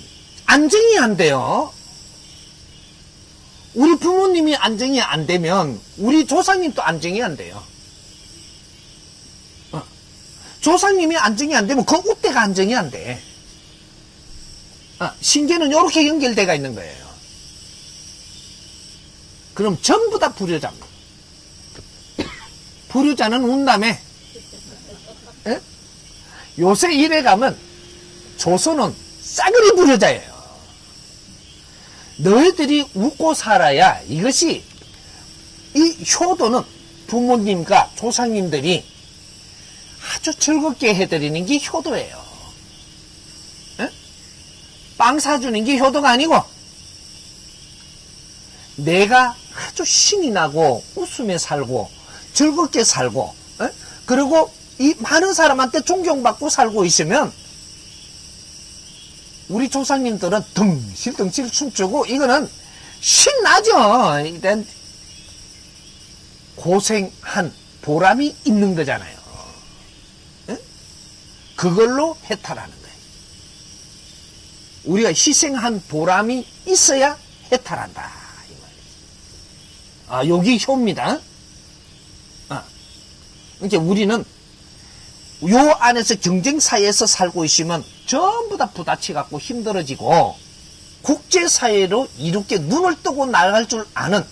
안정이 안 돼요. 우리 부모님이 안정이 안 되면 우리 조상님도 안정이 안 돼요. 조상님이 안정이 안 되면 그 우대가 안정이 안 돼. 신계는 이렇게 연결되어 있는 거예요. 그럼 전부 다 불효자입니다. 불효자는 운다며. 에? 요새 이래 가면 조선은 싸그리 불효자예요. 너희들이 웃고 살아야 이것이, 이 효도는 부모님과 조상님들이 아주 즐겁게 해드리는 게 효도예요. 에? 빵 사주는 게 효도가 아니고 내가 아주 신이 나고 웃으며 살고 즐겁게 살고 그리고 이 많은 사람한테 존경받고 살고 있으면 우리 조상님들은 덩실덩실 춤추고 이거는 신나죠. 일단 고생한 보람이 있는 거잖아요. 그걸로 해탈하는 거예요. 우리가 희생한 보람이 있어야 해탈한다. 여기 효입니다. 그러니까 우리는 요 안에서 경쟁사회에서 살고 있으면 전부 다 부딪혀갖고 힘들어지고 국제사회로 이렇게 눈을 뜨고 나갈 줄 아는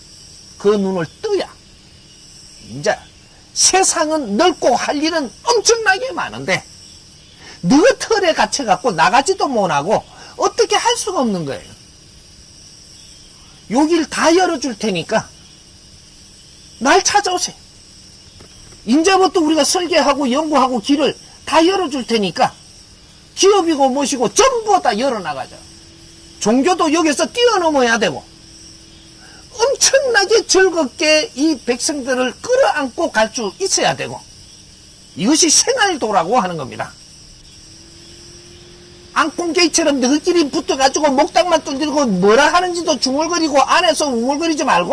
그 눈을 떠야 이제 세상은 넓고 할 일은 엄청나게 많은데 너 틀에 갇혀갖고 나가지도 못하고 어떻게 할 수가 없는 거예요. 여길 다 열어줄 테니까 날 찾아오세요. 이제부터 우리가 설계하고 연구하고 길을 다 열어줄 테니까 기업이고 뭐시고 전부 다 열어나가자. 종교도 여기서 뛰어넘어야 되고 엄청나게 즐겁게 이 백성들을 끌어안고 갈 수 있어야 되고 이것이 생활도라고 하는 겁니다. 앙콩게이처럼 너희끼리 붙어가지고 목닥만 뚫리고 뭐라 하는지도 중얼거리고 안에서 우물거리지 말고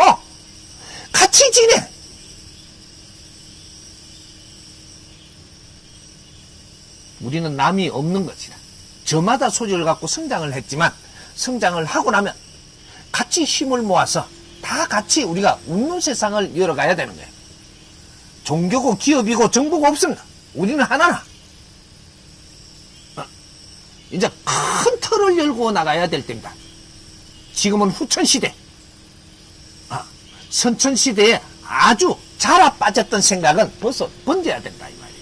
같이 지내. 우리는 남이 없는 것이다. 저마다 소질을 갖고 성장을 했지만 성장을 하고 나면 같이 힘을 모아서 다 같이 우리가 웃는 세상을 열어가야 되는 거예요. 종교고 기업이고 정부가 없습니다. 우리는 하나나. 이제 큰 틀을 열고 나가야 될 때입니다. 지금은 후천시대, 선천시대에 아주 자라 빠졌던 생각은 벌써 번져야 된다 이 말이에요.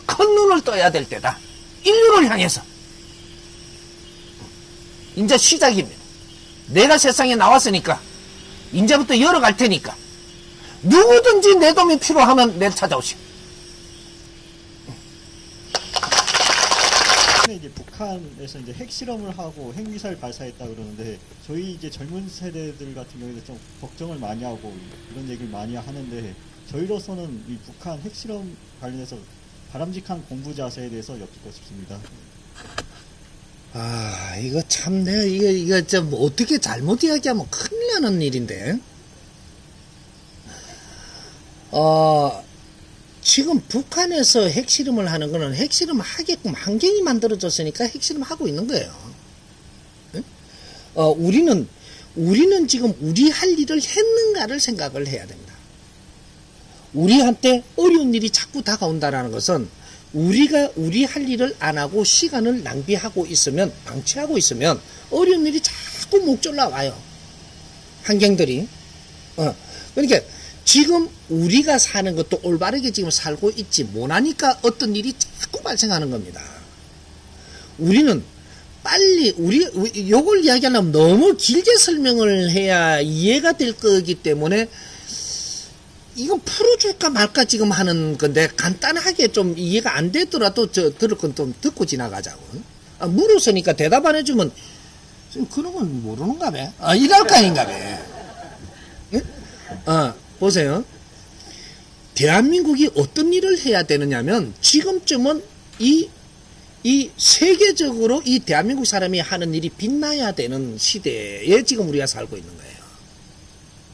큰 눈을 떠야 될 때다. 인류를 향해서. 이제 시작입니다. 내가 세상에 나왔으니까 이제부터 열어갈 테니까 누구든지 내 도움이 필요하면 내 찾아오시오. 북한에서 이제 핵실험을 하고 핵미사일 발사했다 그러는데 저희 이제 젊은 세대들 같은 경우에는 좀 걱정을 많이 하고 이런 얘기를 많이 하는데 저희로서는 이 북한 핵실험 관련해서 바람직한 공부 자세에 대해서 여쭙고 싶습니다. 아, 이거 참, 내가, 이거 좀, 어떻게 잘못 이야기하면 큰일 나는 일인데. 지금 북한에서 핵실험을 하는 거는 핵실험 하게끔 환경이 만들어졌으니까 핵실험 하고 있는 거예요. 응? 우리는 지금 우리 할 일을 했는가를 생각을 해야 됩니다. 우리한테 어려운 일이 자꾸 다가온다라는 것은 우리가 우리 할 일을 안 하고 시간을 낭비하고 있으면, 방치하고 있으면 어려운 일이 자꾸 목졸라 와요. 환경들이. 그러니까 지금 우리가 사는 것도 올바르게 지금 살고 있지 못하니까 어떤 일이 자꾸 발생하는 겁니다. 우리는 빨리 요걸 이야기하려면 너무 길게 설명을 해야 이해가 될 거기 때문에 이건 풀어줄까 말까 지금 하는 건데 간단하게 좀 이해가 안 되더라도 들을 건 좀 듣고 지나가자고. 물었으니까 대답 안 해주면 그런 건 모르는가 봐. 이럴 거 아닌가 봐. 예? 보세요. 대한민국이 어떤 일을 해야 되느냐면 지금쯤은 이 세계적으로 이 대한민국 사람이 하는 일이 빛나야 되는 시대에 지금 우리가 살고 있는 거예요.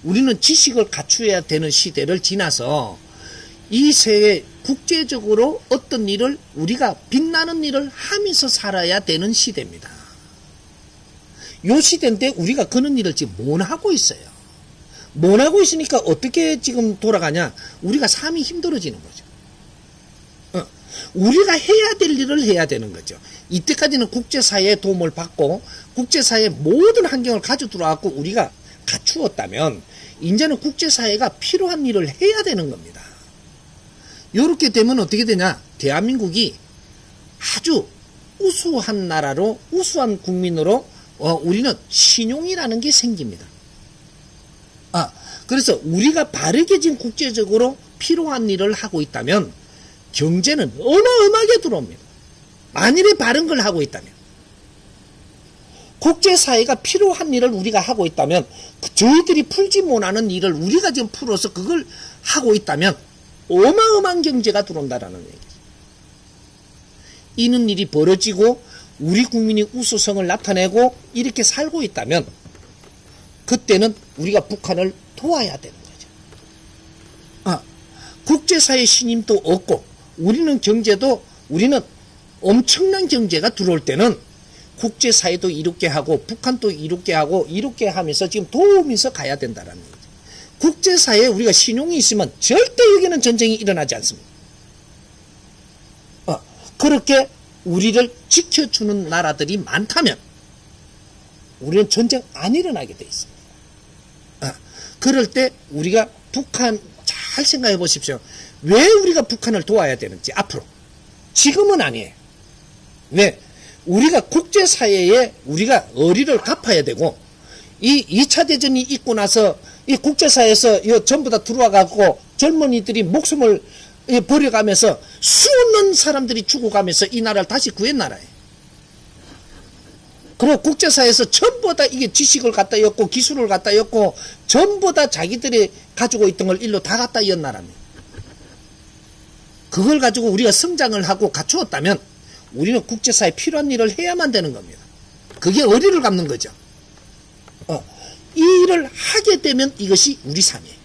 우리는 지식을 갖추어야 되는 시대를 지나서 이 세계 국제적으로 어떤 일을 우리가 빛나는 일을 하면서 살아야 되는 시대입니다. 요 시대인데 우리가 그런 일을 지금 못 하고 있어요. 못 하고 있으니까 어떻게 지금 돌아가냐? 우리가 삶이 힘들어지는 거죠. 우리가 해야 될 일을 해야 되는 거죠. 이때까지는 국제사회의 도움을 받고 국제사회의 모든 환경을 가져 들어왔고 우리가 갖추었다면 이제는 국제사회가 필요한 일을 해야 되는 겁니다. 이렇게 되면 어떻게 되냐? 대한민국이 아주 우수한 나라로 우수한 국민으로 우리는 신용이라는 게 생깁니다. 그래서 우리가 바르게 지금 국제적으로 필요한 일을 하고 있다면 경제는 어마어마하게 들어옵니다. 만일에 바른 걸 하고 있다면 국제사회가 필요한 일을 우리가 하고 있다면 저희들이 풀지 못하는 일을 우리가 지금 풀어서 그걸 하고 있다면 어마어마한 경제가 들어온다라는 얘기죠. 이런 일이 벌어지고 우리 국민이 우수성을 나타내고 이렇게 살고 있다면 그때는 우리가 북한을 도와야 되는 거죠. 국제사회 신임도 없고 우리는 우리는 엄청난 경제가 들어올 때는 국제사회도 이롭게 하고 북한도 이롭게 하고 이롭게 하면서 지금 도우면서 가야 된다는 거죠. 국제사회에 우리가 신용이 있으면 절대 여기는 전쟁이 일어나지 않습니다. 그렇게 우리를 지켜주는 나라들이 많다면 우리는 전쟁 안 일어나게 돼 있습니다. 그럴 때 우리가 북한 잘 생각해 보십시오. 왜 우리가 북한을 도와야 되는지 앞으로. 지금은 아니에요. 왜? 우리가 국제사회에 우리가 어리를 갚아야 되고 이 2차 대전이 있고 나서 이 국제사회에서 전부 다 들어와갖고 젊은이들이 목숨을 버려가면서 수없는 사람들이 죽어가면서 이 나라를 다시 구한 나라예요. 그리고 국제사회에서 전부 다 이게 지식을 갖다 였고 기술을 갖다 였고 전부 다 자기들이 가지고 있던 걸 일로 다 갖다 연 나라입니다. 그걸 가지고 우리가 성장을 하고 갖추었다면 우리는 국제사회에 필요한 일을 해야만 되는 겁니다. 그게 어리를 갚는 거죠. 이 일을 하게 되면 이것이 우리 삶이에요.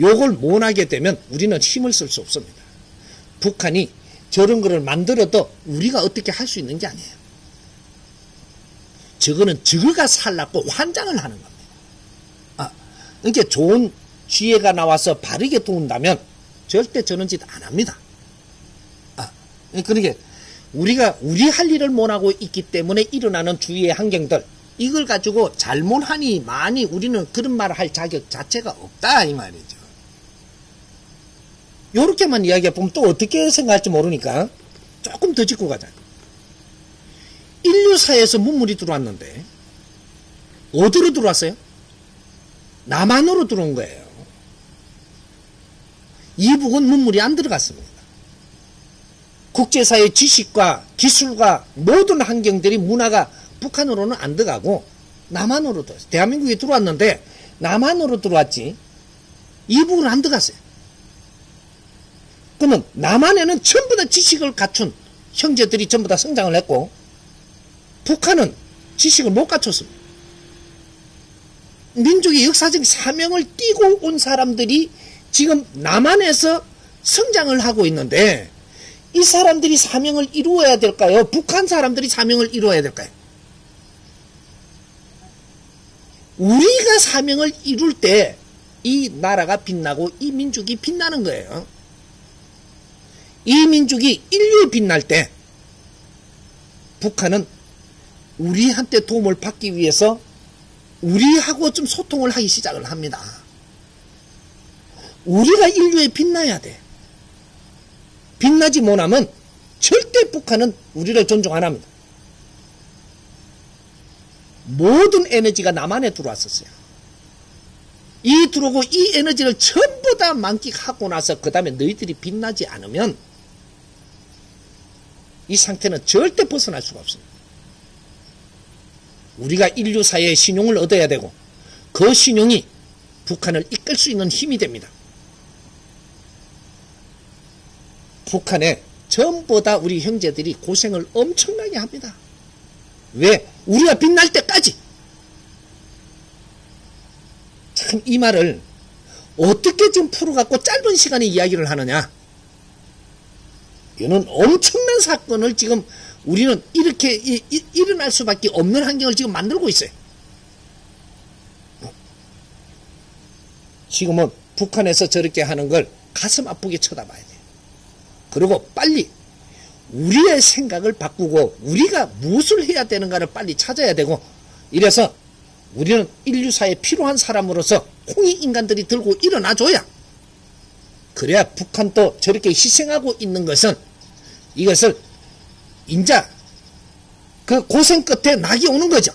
요걸 못 하게 되면 우리는 힘을 쓸 수 없습니다. 북한이 저런 거를 만들어도 우리가 어떻게 할 수 있는 게 아니에요. 저거는 저거가 살라고 환장을 하는 겁니다. 그러니까 좋은 지혜가 나와서 바르게 도운다면 절대 저런 짓 안 합니다. 그러니까 우리가 우리 할 일을 못하고 있기 때문에 일어나는 주위의 환경들 이걸 가지고 잘못하니 많이 우리는 그런 말을 할 자격 자체가 없다 이 말이죠. 요렇게만 이야기해보면 또 어떻게 생각할지 모르니까 조금 더 짚고 가자. 인류사에서 문물이 들어왔는데 어디로 들어왔어요? 남한으로 들어온 거예요. 이북은 문물이 안 들어갔습니다. 국제사회 지식과 기술과 모든 환경들이 문화가 북한으로는 안 들어가고 남한으로 들어왔어요. 대한민국에 들어왔는데 남한으로 들어왔지 이북은 안 들어갔어요. 그러면 남한에는 전부 다 지식을 갖춘 형제들이 전부 다 성장을 했고 북한은 지식을 못 갖췄습니다. 민족의 역사적 사명을 띠고 온 사람들이 지금 남한에서 성장을 하고 있는데 이 사람들이 사명을 이루어야 될까요? 북한 사람들이 사명을 이루어야 될까요? 우리가 사명을 이룰 때 이 나라가 빛나고 이 민족이 빛나는 거예요. 이 민족이 인류에 빛날 때 북한은 우리한테 도움을 받기 위해서 우리하고 좀 소통을 하기 시작을 합니다. 우리가 인류에 빛나야 돼. 빛나지 못하면 절대 북한은 우리를 존중 안 합니다. 모든 에너지가 남한에 들어왔었어요. 이 들어오고 이 에너지를 전부 다 만끽하고 나서 그 다음에 너희들이 빛나지 않으면 이 상태는 절대 벗어날 수가 없습니다. 우리가 인류 사회의 신용을 얻어야 되고 그 신용이 북한을 이끌 수 있는 힘이 됩니다. 북한에 전부 다 우리 형제들이 고생을 엄청나게 합니다. 왜? 우리가 빛날 때까지. 참 이 말을 어떻게 지금 풀어갖고 짧은 시간에 이야기를 하느냐. 이는 엄청난 사건을 지금 우리는 이렇게 일어날 수밖에 없는 환경을 지금 만들고 있어요. 지금은 북한에서 저렇게 하는 걸 가슴 아프게 쳐다봐야 돼요. 그리고 빨리 우리의 생각을 바꾸고 우리가 무엇을 해야 되는가를 빨리 찾아야 되고 이래서 우리는 인류사에 필요한 사람으로서 홍익인간들이 들고 일어나줘야 그래야 북한도 저렇게 희생하고 있는 것은 이것을 인자 그 고생 끝에 낙이 오는 거죠.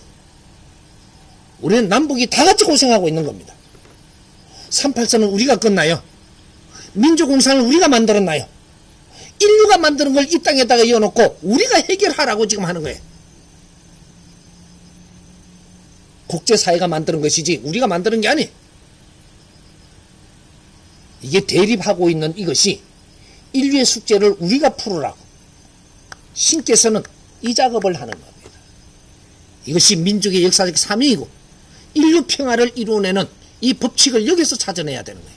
우리는 남북이 다 같이 고생하고 있는 겁니다. 38선은 우리가 끝나요. 민주공산을 우리가 만들었나요? 인류가 만드는 걸 이 땅에다가 이어놓고 우리가 해결하라고 지금 하는 거예요. 국제사회가 만드는 것이지 우리가 만드는 게 아니에요. 이게 대립하고 있는 이것이 인류의 숙제를 우리가 풀으라고 신께서는 이 작업을 하는 겁니다. 이것이 민족의 역사적 사명이고 인류 평화를 이루어내는 이 법칙을 여기서 찾아내야 되는 거예요.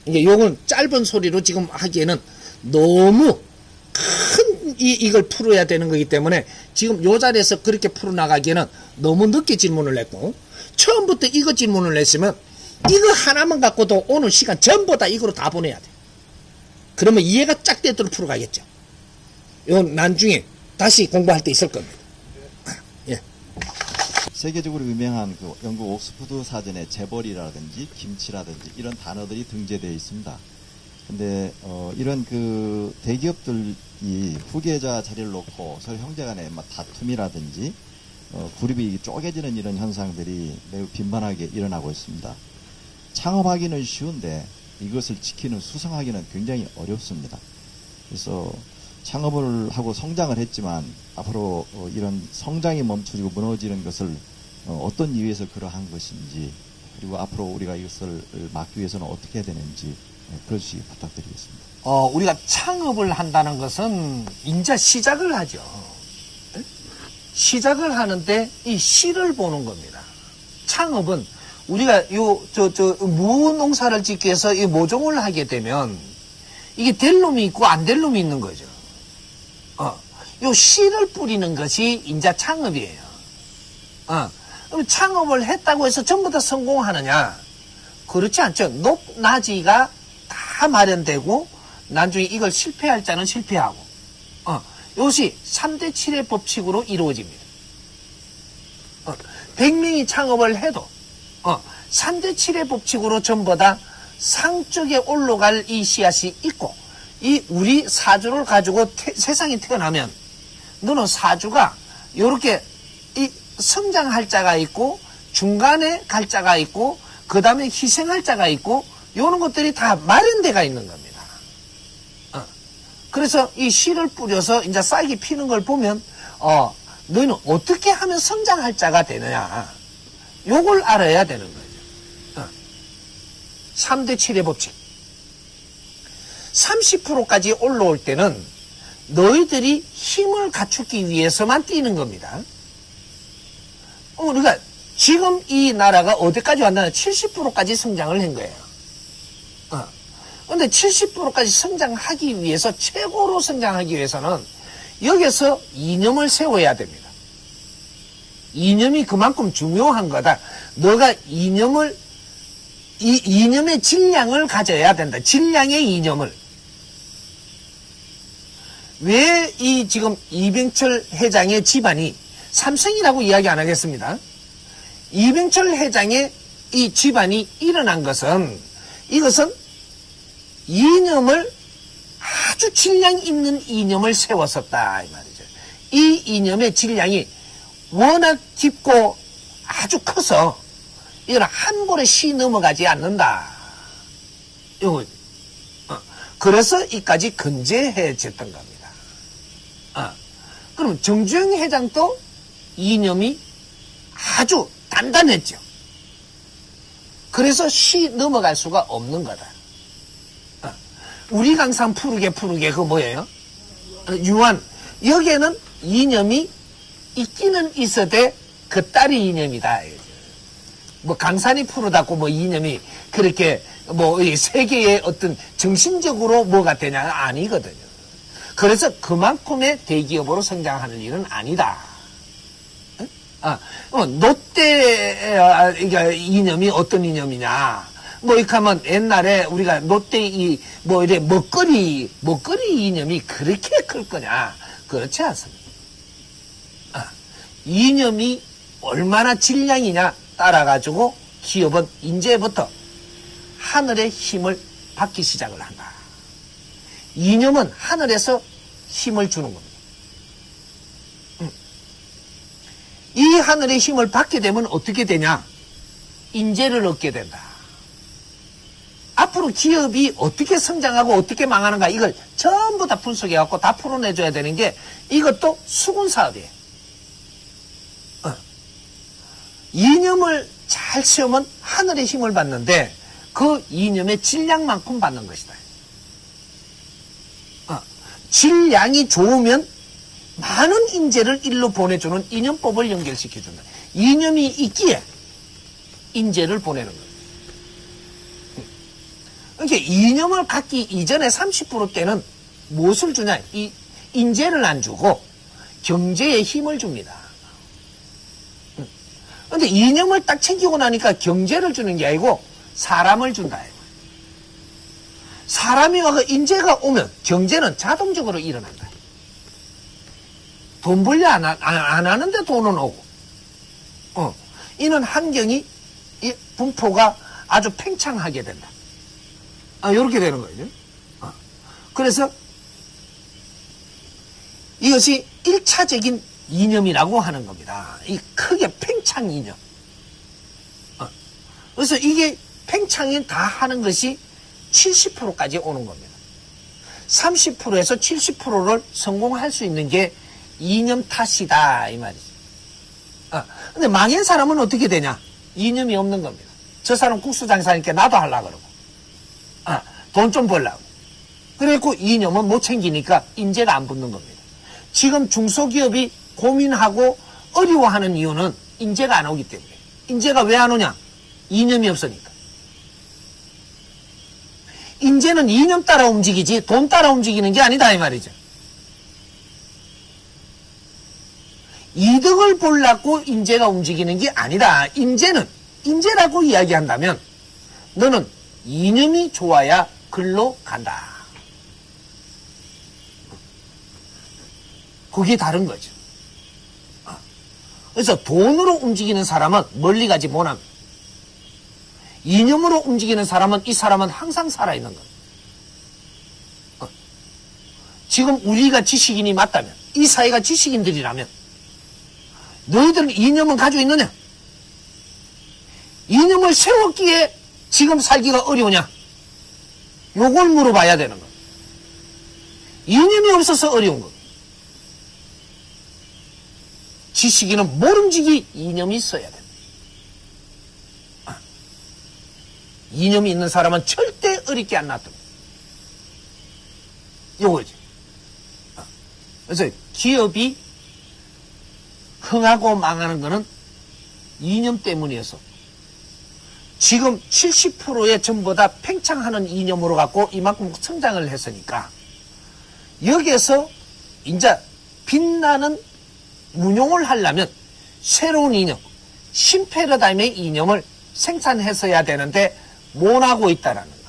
이게 요건 짧은 소리로 지금 하기에는 너무 큰 이걸 풀어야 되는 거기 때문에 지금 요 자리에서 그렇게 풀어나가기에는 너무 늦게 질문을 했고 처음부터 이거 질문을 했으면 이거 하나만 갖고도 오늘 시간 전부 다 이거로 다 보내야 돼. 그러면 이해가 쫙 되도록 풀어가겠죠. 요 나중에 다시 공부할 때 있을 겁니다. 예. 세계적으로 유명한 그 영국 옥스퍼드 사전에 재벌이라든지 김치라든지 이런 단어들이 등재되어 있습니다. 근데 이런 그 대기업들이 후계자 자리를 놓고 서로 형제간의 다툼이라든지 그룹이 쪼개지는 이런 현상들이 매우 빈번하게 일어나고 있습니다. 창업하기는 쉬운데 이것을 지키는 수성하기는 굉장히 어렵습니다. 그래서 창업을 하고 성장을 했지만 앞으로 이런 성장이 멈춰지고 무너지는 것을 어떤 이유에서 그러한 것인지 그리고 앞으로 우리가 이것을 막기 위해서는 어떻게 해야 되는지 그러시기 부탁드리겠습니다. 우리가 창업을 한다는 것은 이제 시작을 하죠. 시작을 하는데 이 씨를 보는 겁니다. 창업은 우리가 무농사를 짓기 위해서 이 모종을 하게 되면 이게 될 놈이 있고 안 될 놈이 있는 거죠. 요 씨를 뿌리는 것이 이제 창업이에요. 그럼 창업을 했다고 해서 전부 다 성공하느냐? 그렇지 않죠. 높낮이가 다 마련되고 나중에 이걸 실패할 자는 실패하고 이것이 3대 7의 법칙으로 이루어집니다. 100명이 창업을 해도 3대 7의 법칙으로 전부 다 상쪽에 올라갈 이 씨앗이 있고 이 우리 사주를 가지고 세상에 태어나면 너는 사주가 이렇게 이 성장할 자가 있고 중간에 갈 자가 있고 그 다음에 희생할 자가 있고 이런 것들이 다 마련되어 있는 겁니다. 그래서 이 씨를 뿌려서 이제 싹이 피는 걸 보면, 너희는 어떻게 하면 성장할 자가 되느냐. 요걸 알아야 되는 거죠. 3대 7의 법칙. 30%까지 올라올 때는 너희들이 힘을 갖추기 위해서만 뛰는 겁니다. 그러니까 지금 이 나라가 어디까지 왔나? 70%까지 성장을 한 거예요. 근데 70%까지 성장하기 위해서, 최고로 성장하기 위해서는 여기서 이념을 세워야 됩니다. 이념이 그만큼 중요한 거다. 너가 이념의 질량을 가져야 된다. 질량의 이념을. 왜 이 지금 이병철 회장의 집안이, 삼성이라고 이야기 안 하겠습니다. 이병철 회장의 이 집안이 일어난 것은, 이것은 이념을, 아주 질량 있는 이념을 세웠었다 이 말이죠. 이 이념의 질량이 워낙 깊고 아주 커서 이걸 한 볼에 씨 넘어가지 않는다. 그래서 이까지 건재해졌던 겁니다. 그럼 정주영 회장도 이념이 아주 단단했죠. 그래서 씨 넘어갈 수가 없는 거다. 우리 강산 푸르게 그거 뭐예요? 유한. 여기에는 이념이 있기는 있어도 그 딸이 이념이다. 뭐 강산이 푸르다고 뭐 이념이 그렇게 뭐 세계의 어떤 정신적으로 뭐가 되냐 아니거든요. 그래서 그만큼의 대기업으로 성장하는 일은 아니다. 롯데 이념이 어떤 이념이냐? 뭐 이렇게 하면 옛날에 우리가 롯데 이래 먹거리 이념이 그렇게 클 거냐? 그렇지 않습니다. 이념이 얼마나 질량이냐 따라가지고 기업은 이제부터 하늘의 힘을 받기 시작을 한다. 이념은 하늘에서 힘을 주는 겁니다. 이 하늘의 힘을 받게 되면 어떻게 되냐? 인재를 얻게 된다. 앞으로 기업이 어떻게 성장하고 어떻게 망하는가 이걸 전부 다 분석해갖고 다 풀어내줘야 되는 게 이것도 수군사업이에요. 이념을 잘 세우면 하늘의 힘을 받는데 그 이념의 질량만큼 받는 것이다. 질량이 좋으면 많은 인재를 일로 보내주는 이념법을 연결시켜준다. 이념이 있기에 인재를 보내는 거예요. 그러니까 이념을 갖기 이전에 30% 때는 무엇을 주냐? 이 인재를 안 주고 경제에 힘을 줍니다. 그런데 이념을 딱 챙기고 나니까 경제를 주는 게 아니고 사람을 준다. 사람이 와서 인재가 오면 경제는 자동적으로 일어난다. 돈 벌려 안 하는데 돈은 오고. 이는 환경이 분포가 아주 팽창하게 된다. 이렇게 되는 거죠. 그래서 이것이 1차적인 이념이라고 하는 겁니다. 이 크게 팽창 이념. 그래서 이게 팽창이 다 하는 것이 70%까지 오는 겁니다. 30%에서 70%를 성공할 수 있는 게 이념 탓이다 이 말이죠. 근데 망한 사람은 어떻게 되냐? 이념이 없는 겁니다. 저 사람 국수 장사니까 나도 하려고 그러고 돈 좀 벌라고. 그래갖고 이념은 못 챙기니까 인재가 안 붙는 겁니다. 지금 중소기업이 고민하고 어려워하는 이유는 인재가 안 오기 때문에. 인재가 왜 안 오냐? 이념이 없으니까. 인재는 이념 따라 움직이지 돈 따라 움직이는 게 아니다 이 말이죠. 이득을 보려고 인재가 움직이는 게 아니다. 인재라고 이야기한다면 너는 이념이 좋아야 글로 간다. 그게 다른 거죠. 그래서 돈으로 움직이는 사람은 멀리 가지 못합니다. 이념으로 움직이는 사람은 이 사람은 항상 살아있는 겁니다. 지금 우리가 지식인이 맞다면 이 사회가 지식인들이라면 너희들은 이념은 가지고 있느냐? 이념을 세웠기에 지금 살기가 어려우냐? 요걸 물어봐야 되는 거예요. 이념이 없어서 어려운 겁니다. 지식인은 모름지기 이념이 있어야 됩니다. 이념이 있는 사람은 절대 어렵게 안 놔둡니다. 요거지. 그래서 기업이 흥하고 망하는 거는 이념 때문이어서 지금 70%의 전부 다 팽창하는 이념으로 갖고 이만큼 성장을 했으니까 여기에서 이제 빛나는 운용을 하려면 새로운 이념, 신패러다임의 이념을 생산했어야 되는데 못하고 있다라는 거예요.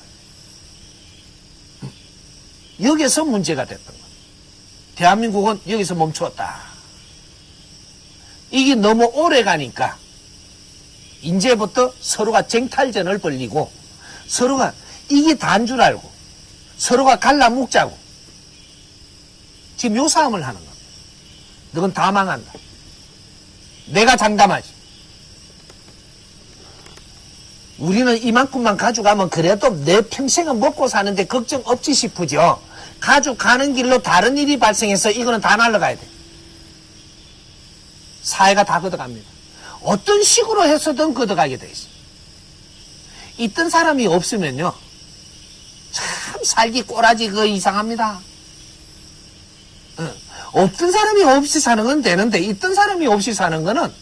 여기서 문제가 됐던 거예요. 대한민국은 여기서 멈추었다. 이게 너무 오래 가니까 이제부터 서로가 쟁탈전을 벌리고 서로가 이게 다인 줄 알고 서로가 갈라먹자고 지금 요 싸움을 하는 겁니다. 너건 다 망한다. 내가 장담하지. 우리는 이만큼만 가져가면 그래도 내 평생은 먹고 사는데 걱정 없지 싶으죠. 가져가는 길로 다른 일이 발생해서 이거는 다 날아가야 돼. 사회가 다 걷어갑니다. 어떤 식으로 해서든 걷어가게 돼 있어요. 있던 사람이 없으면요. 참 살기 꼬라지 그 이상합니다. 없던 사람이 없이 사는 건 되는데 있던 사람이 없이 사는 거는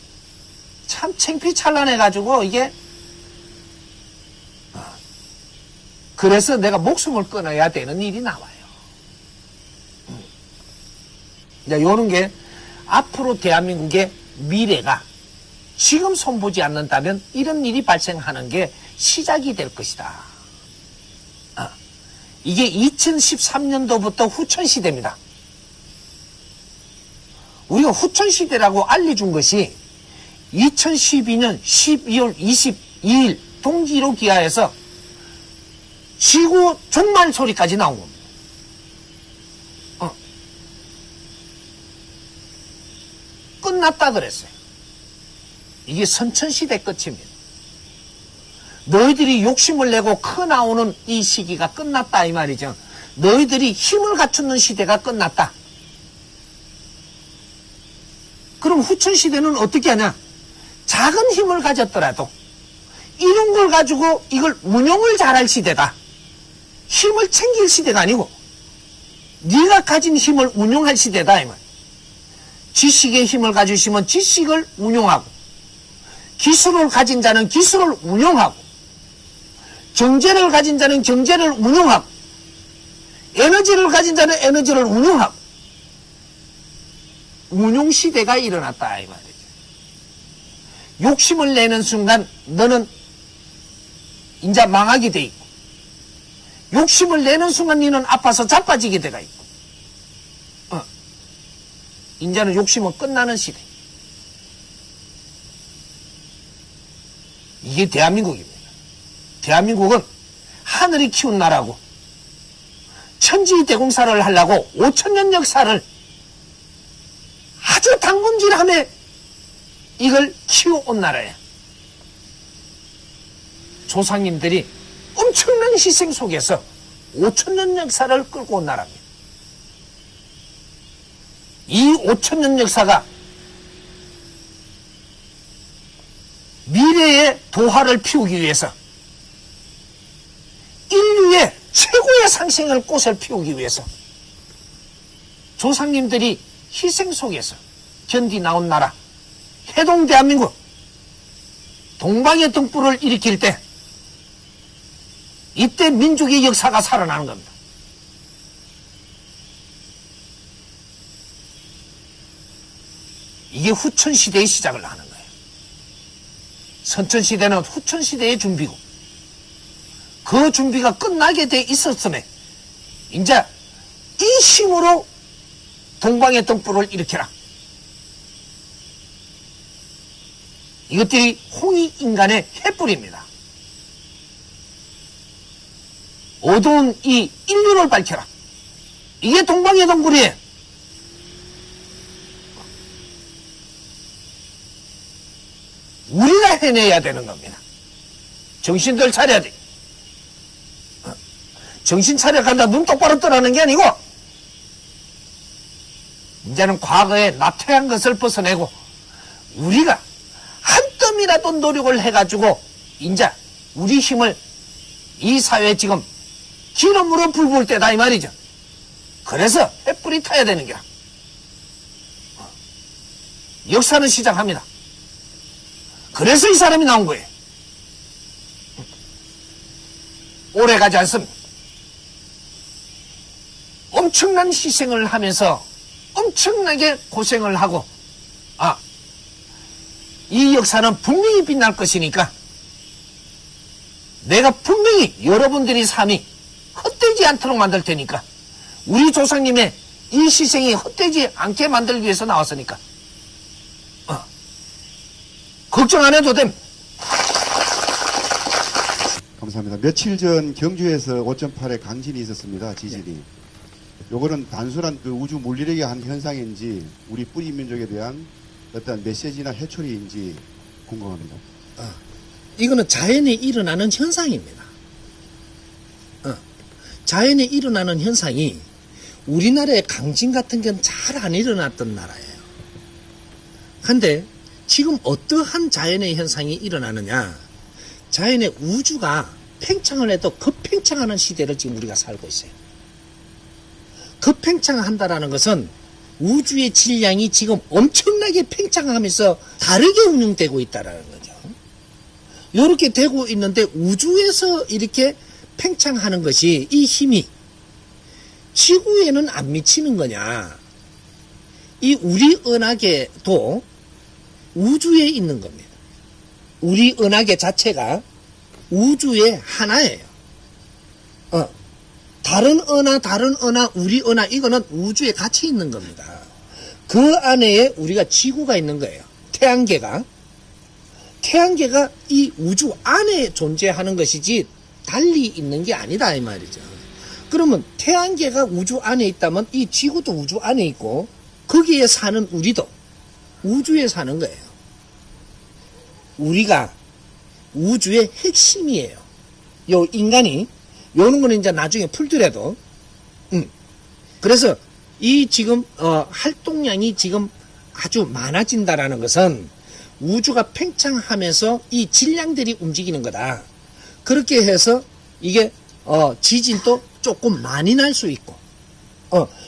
참 창피찬란해가지고 이게 그래서 내가 목숨을 끊어야 되는 일이 나와요. 이제 요런 게 앞으로 대한민국의 미래가 지금 손보지 않는다면 이런 일이 발생하는 게 시작이 될 것이다. 이게 2013년도부터 후천시대입니다. 우리가 후천시대라고 알려준 것이 2012년 12월 22일 동지로 기하에서 지구 종말 소리까지 나온 겁니다. 끝났다 그랬어요. 이게 선천시대 끝입니다. 너희들이 욕심을 내고 커 나오는 이 시기가 끝났다 이 말이죠. 너희들이 힘을 갖추는 시대가 끝났다. 그럼 후천시대는 어떻게 하냐? 작은 힘을 가졌더라도 이런 걸 가지고 이걸 운용을 잘할 시대다. 힘을 챙길 시대가 아니고 네가 가진 힘을 운용할 시대다 이 말. 지식의 힘을 가지시면 지식을 운용하고 기술을 가진 자는 기술을 운용하고 경제를 가진 자는 경제를 운용하고 에너지를 가진 자는 에너지를 운용하고 운용시대가 일어났다 이 말이죠. 욕심을 내는 순간 너는 이제 망하게 돼 있고 욕심을 내는 순간 너는 아파서 자빠지게 돼가 있고 이제는 욕심은 끝나는 시대. 이게 대한민국입니다. 대한민국은 하늘이 키운 나라고 천지대공사를 하려고 5천년 역사를 아주 당군질함에 이걸 키워온 나라야. 조상님들이 엄청난 희생 속에서 5천년 역사를 끌고 온 나라입니다. 이 5천년 역사가 미래의 도화를 피우기 위해서 인류의 최고의 상생을 꽃을 피우기 위해서 조상님들이 희생 속에서 견디 나온 나라 해동 대한민국 동방의 등불을 일으킬 때 이때 민족의 역사가 살아나는 겁니다. 이게 후천시대의 시작을 하는 거예요. 선천시대는 후천시대의 준비고 그 준비가 끝나게 돼 있었음에 이제 이 힘으로 동방의 등불을 일으켜라. 이것들이 홍익인간의 횃불입니다. 어두운 이 인류를 밝혀라. 이게 동방의 등불이에요. 우리가 해내야 되는 겁니다. 정신들 차려야 돼. 정신 차려간다 눈 똑바로 떠라는 게 아니고 이제는 과거에 나태한 것을 벗어내고 우리가 한 뼘이라도 노력을 해가지고 이제 우리 힘을 이 사회에 지금 기름으로 불부을 때다 이 말이죠. 그래서 횃불이 타야 되는 거야. 역사는 시작합니다. 그래서 이 사람이 나온 거예요. 오래 가지 않습니다. 엄청난 희생을 하면서 엄청나게 고생을 하고 이 역사는 분명히 빛날 것이니까 내가 분명히 여러분들의 삶이 헛되지 않도록 만들 테니까 우리 조상님의 이 희생이 헛되지 않게 만들기 위해서 나왔으니까 걱정 안 해도 됩니다. 감사합니다. 며칠 전 경주에서 5.8의 강진이 있었습니다. 지진이. 요거는 단순한 그 우주 물리력의 한 현상인지 우리 뿌리 민족에 대한 어떤 메시지나 해초리인지 궁금합니다. 이거는 자연에 일어나는 현상입니다. 자연에 일어나는 현상이 우리나라의 강진 같은 건 잘 안 일어났던 나라예요. 근데 지금 어떠한 자연의 현상이 일어나느냐? 자연의 우주가 팽창을 해도 급팽창하는 시대를 지금 우리가 살고 있어요. 급팽창한다라는 것은 우주의 질량이 지금 엄청나게 팽창하면서 다르게 운용되고 있다라는 거죠. 이렇게 되고 있는데 우주에서 이렇게 팽창하는 것이 이 힘이 지구에는 안 미치는 거냐? 이 우리 은하계도 우주에 있는 겁니다. 우리 은하계 자체가 우주의 하나예요. 다른 은하, 우리 은하, 이거는 우주에 같이 있는 겁니다. 그 안에 우리가 지구가 있는 거예요. 태양계가 이 우주 안에 존재하는 것이지 달리 있는 게 아니다 이 말이죠. 그러면 태양계가 우주 안에 있다면 이 지구도 우주 안에 있고 거기에 사는 우리도 우주에 사는 거예요. 우리가 우주의 핵심이에요. 요 인간이 요런 거는 이제 나중에 풀더라도 그래서 이 지금 활동량이 지금 아주 많아진다라는 것은 우주가 팽창하면서 이 질량들이 움직이는 거다. 그렇게 해서 이게 지진도 조금 많이 날 수 있고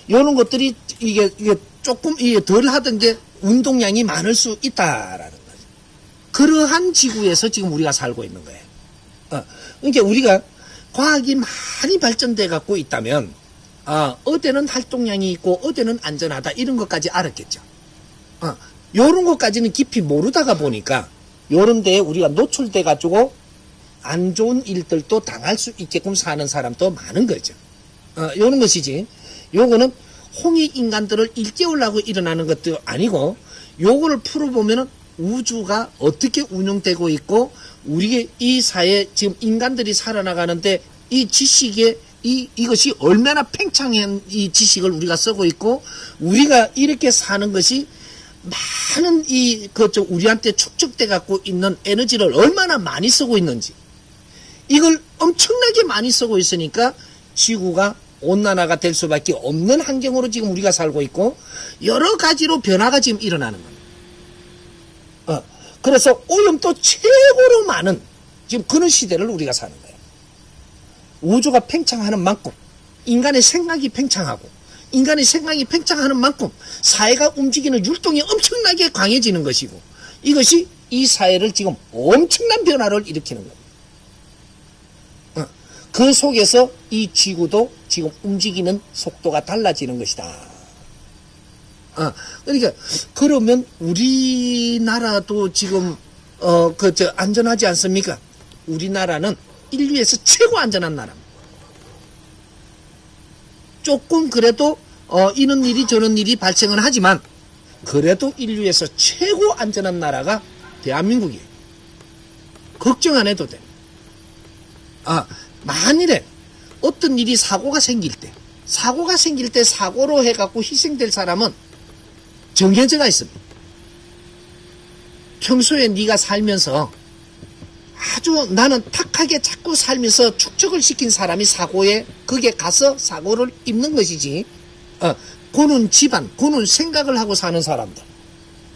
요런 것들이 이게 조금 덜 하던 게 운동량이 많을 수 있다라는 거죠. 그러한 지구에서 지금 우리가 살고 있는 거예요. 그러니까 우리가 과학이 많이 발전돼 갖고 있다면 어디는 활동량이 있고 어디는 안전하다 이런 것까지 알았겠죠. 요런 것까지는 깊이 모르다가 보니까 요런 데에 우리가 노출돼 가지고 안 좋은 일들도 당할 수 있게끔 사는 사람도 많은 거죠. 요런 것이지. 요거는 홍익 인간들을 일깨우려고 일어나는 것도 아니고 요거를 풀어보면은 우주가 어떻게 운영되고 있고 우리의 이 사회 지금 인간들이 살아나가는데 이 지식에 이것이 얼마나 팽창한 이 지식을 우리가 쓰고 있고 우리가 이렇게 사는 것이 많은 우리한테 축적돼 갖고 있는 에너지를 얼마나 많이 쓰고 있는지 이걸 엄청나게 많이 쓰고 있으니까 지구가 온난화가 될 수밖에 없는 환경으로 지금 우리가 살고 있고 여러 가지로 변화가 지금 일어나는 겁니다. 그래서 오염도 최고로 많은 지금 그런 시대를 우리가 사는 거예요. 우주가 팽창하는 만큼 인간의 생각이 팽창하고 인간의 생각이 팽창하는 만큼 사회가 움직이는 율동이 엄청나게 강해지는 것이고 이것이 이 사회를 지금 엄청난 변화를 일으키는 겁니다. 그 속에서 이 지구도 지금 움직이는 속도가 달라지는 것이다. 그러니까 그러면 우리나라도 지금 안전하지 않습니까? 우리나라는 인류에서 최고 안전한 나라입니다. 조금 그래도 이런 일이 저런 일이 발생은 하지만 그래도 인류에서 최고 안전한 나라가 대한민국이에요. 걱정 안 해도 돼. 만일에 어떤 일이 사고가 생길 때 사고로 해갖고 희생될 사람은 정해져가 있습니다. 평소에 네가 살면서 아주 나는 탁하게 자꾸 살면서 축적을 시킨 사람이 사고에 거기에 가서 사고를 입는 것이지 고는 집안, 고는 생각을 하고 사는 사람들.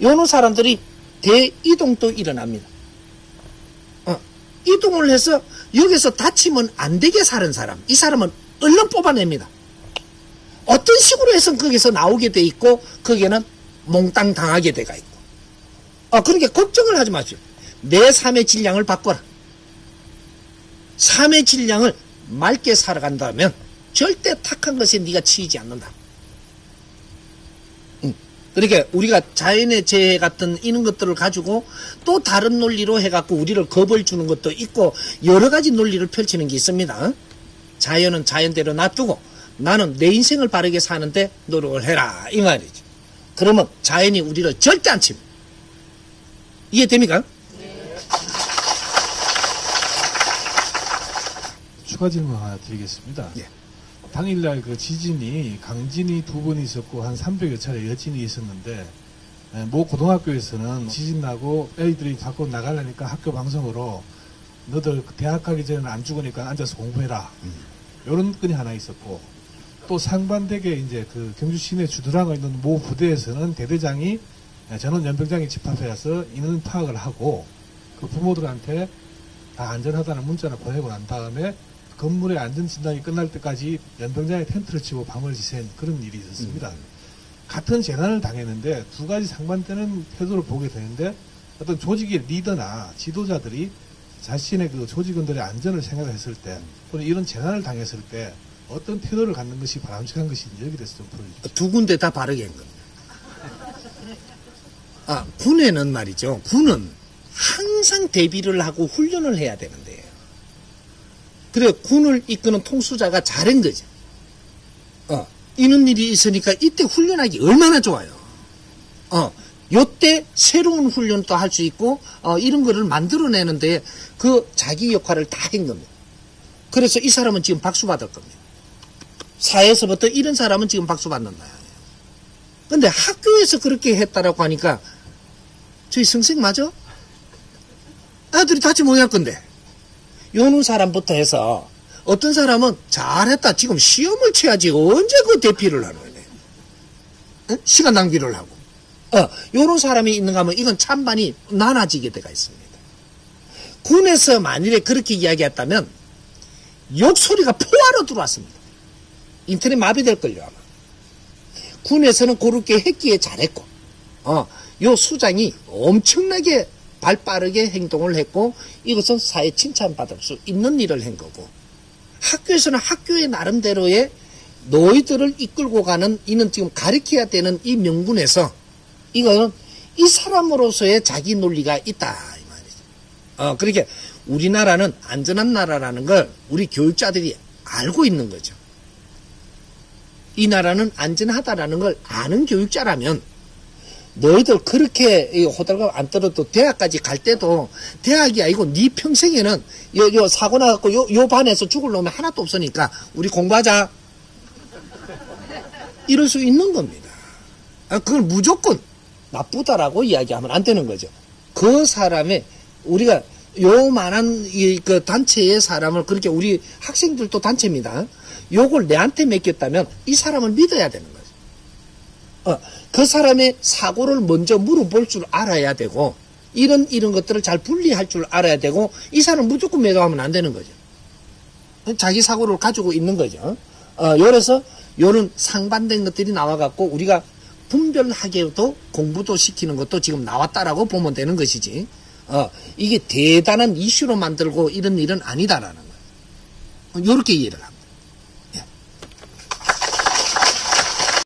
요런 사람들이 대이동도 일어납니다. 이동을 해서 여기서 다치면 안 되게 사는 사람, 이 사람은 얼른 뽑아냅니다. 어떤 식으로 해서 거기서 나오게 돼 있고 거기에는 몽땅 당하게 돼가 있고. 그러니까 걱정을 하지 마시오. 내 삶의 질량을 바꿔라. 삶의 질량을 맑게 살아간다면 절대 탁한 것에 네가 치이지 않는다. 그러니까 우리가 자연의 재해 같은 이런 것들을 가지고 또 다른 논리로 해갖고 우리를 겁을 주는 것도 있고 여러 가지 논리를 펼치는 게 있습니다. 자연은 자연대로 놔두고 나는 내 인생을 바르게 사는데 노력을 해라 이 말이죠. 그러면 자연이 우리를 절대 안 칩니다. 이해됩니까? 추가 질문 하나 드리겠습니다. 예. 당일날 그 지진이 강진이 2번 있었고 한 300여 차례 여진이 있었는데 모 고등학교에서는 지진 나고 애들이 밖으로 나가려니까 학교 방송으로 너들 대학 가기 전에는 안 죽으니까 앉아서 공부해라. 이런 건이 하나 있었고 또 상반되게 이제 그 경주 시내 주둔하고 있는 모 부대에서는 대대장이 전원 연병장에 집합해서 인원 파악을 하고 그 부모들한테 다 안전하다는 문자를 보내고 난 다음에 건물의 안전진단이 끝날 때까지 연병장에 텐트를 치고 밤을 지샌 그런 일이 있었습니다. 같은 재난을 당했는데 두 가지 상반되는 태도를 보게 되는데 어떤 조직의 리더나 지도자들이 자신의 그 조직원들의 안전을 생각했을 때 또는 이런 재난을 당했을 때 어떤 태도를 갖는 것이 바람직한 것인지 여기에 대해서 좀 풀어주십시오. 두 군데 다 바르게 한 겁니다. 군에는 말이죠. 군은 항상 대비를 하고 훈련을 해야 되는데요. 그래 군을 이끄는 통수자가 잘한 거죠. 이런 일이 있으니까 이때 훈련하기 얼마나 좋아요. 요때 새로운 훈련도 할 수 있고 이런 거를 만들어내는데 그 자기 역할을 다 한 겁니다. 그래서 이 사람은 지금 박수 받을 겁니다. 사회에서부터 이런 사람은 지금 박수 받는다. 근데 학교에서 그렇게 했다라고 하니까 저희 선생 맞아? 아들이 다치 못할 건데 요는 사람부터 해서 어떤 사람은 잘했다 지금 시험을 쳐야지 언제 그 대피를 하는 거네. 시간 낭비를 하고 요런 사람이 있는가 하면 이건 찬반이 나눠지게 돼가 있습니다. 군에서 만일에 그렇게 이야기했다면 욕소리가 포화로 들어왔습니다. 인터넷 마비될걸요 아마. 군에서는 그렇게 했기에 잘했고 요 수장이 엄청나게 발빠르게 행동을 했고 이것은 사회 칭찬받을 수 있는 일을 한 거고 학교에서는 학교의 나름대로의 너희들을 이끌고 가는 이는 지금 가르쳐야 되는 이 명분에서 이거는 이 사람으로서의 자기 논리가 있다 이 말이죠. 그러니까 우리나라는 안전한 나라라는 걸 우리 교육자들이 알고 있는 거죠. 이 나라는 안전하다라는 걸 아는 교육자라면 너희들 그렇게 호들갑 안 떨어도 대학까지 갈 때도 대학이 아니고 네 평생에는 요 사고 나갖고 요 반에서 죽을 놈이 하나도 없으니까 우리 공부하자 이럴 수 있는 겁니다. 그걸 무조건 나쁘다라고 이야기하면 안 되는 거죠. 그 사람의 우리가 요만한 그 단체의 사람을 그렇게 우리 학생들도 단체입니다. 요걸 내한테 맡겼다면 이 사람을 믿어야 되는 거죠. 그 사람의 사고를 먼저 물어볼 줄 알아야 되고 이런 것들을 잘 분리할 줄 알아야 되고 이 사람 무조건 매도하면 안 되는 거죠. 자기 사고를 가지고 있는 거죠. 그래서 요런 상반된 것들이 나와갖고 우리가 분별하게도 공부도 시키는 것도 지금 나왔다라고 보면 되는 것이지 이게 대단한 이슈로 만들고 이런 일은 아니다라는 거예요. 요렇게 이해를 합니다.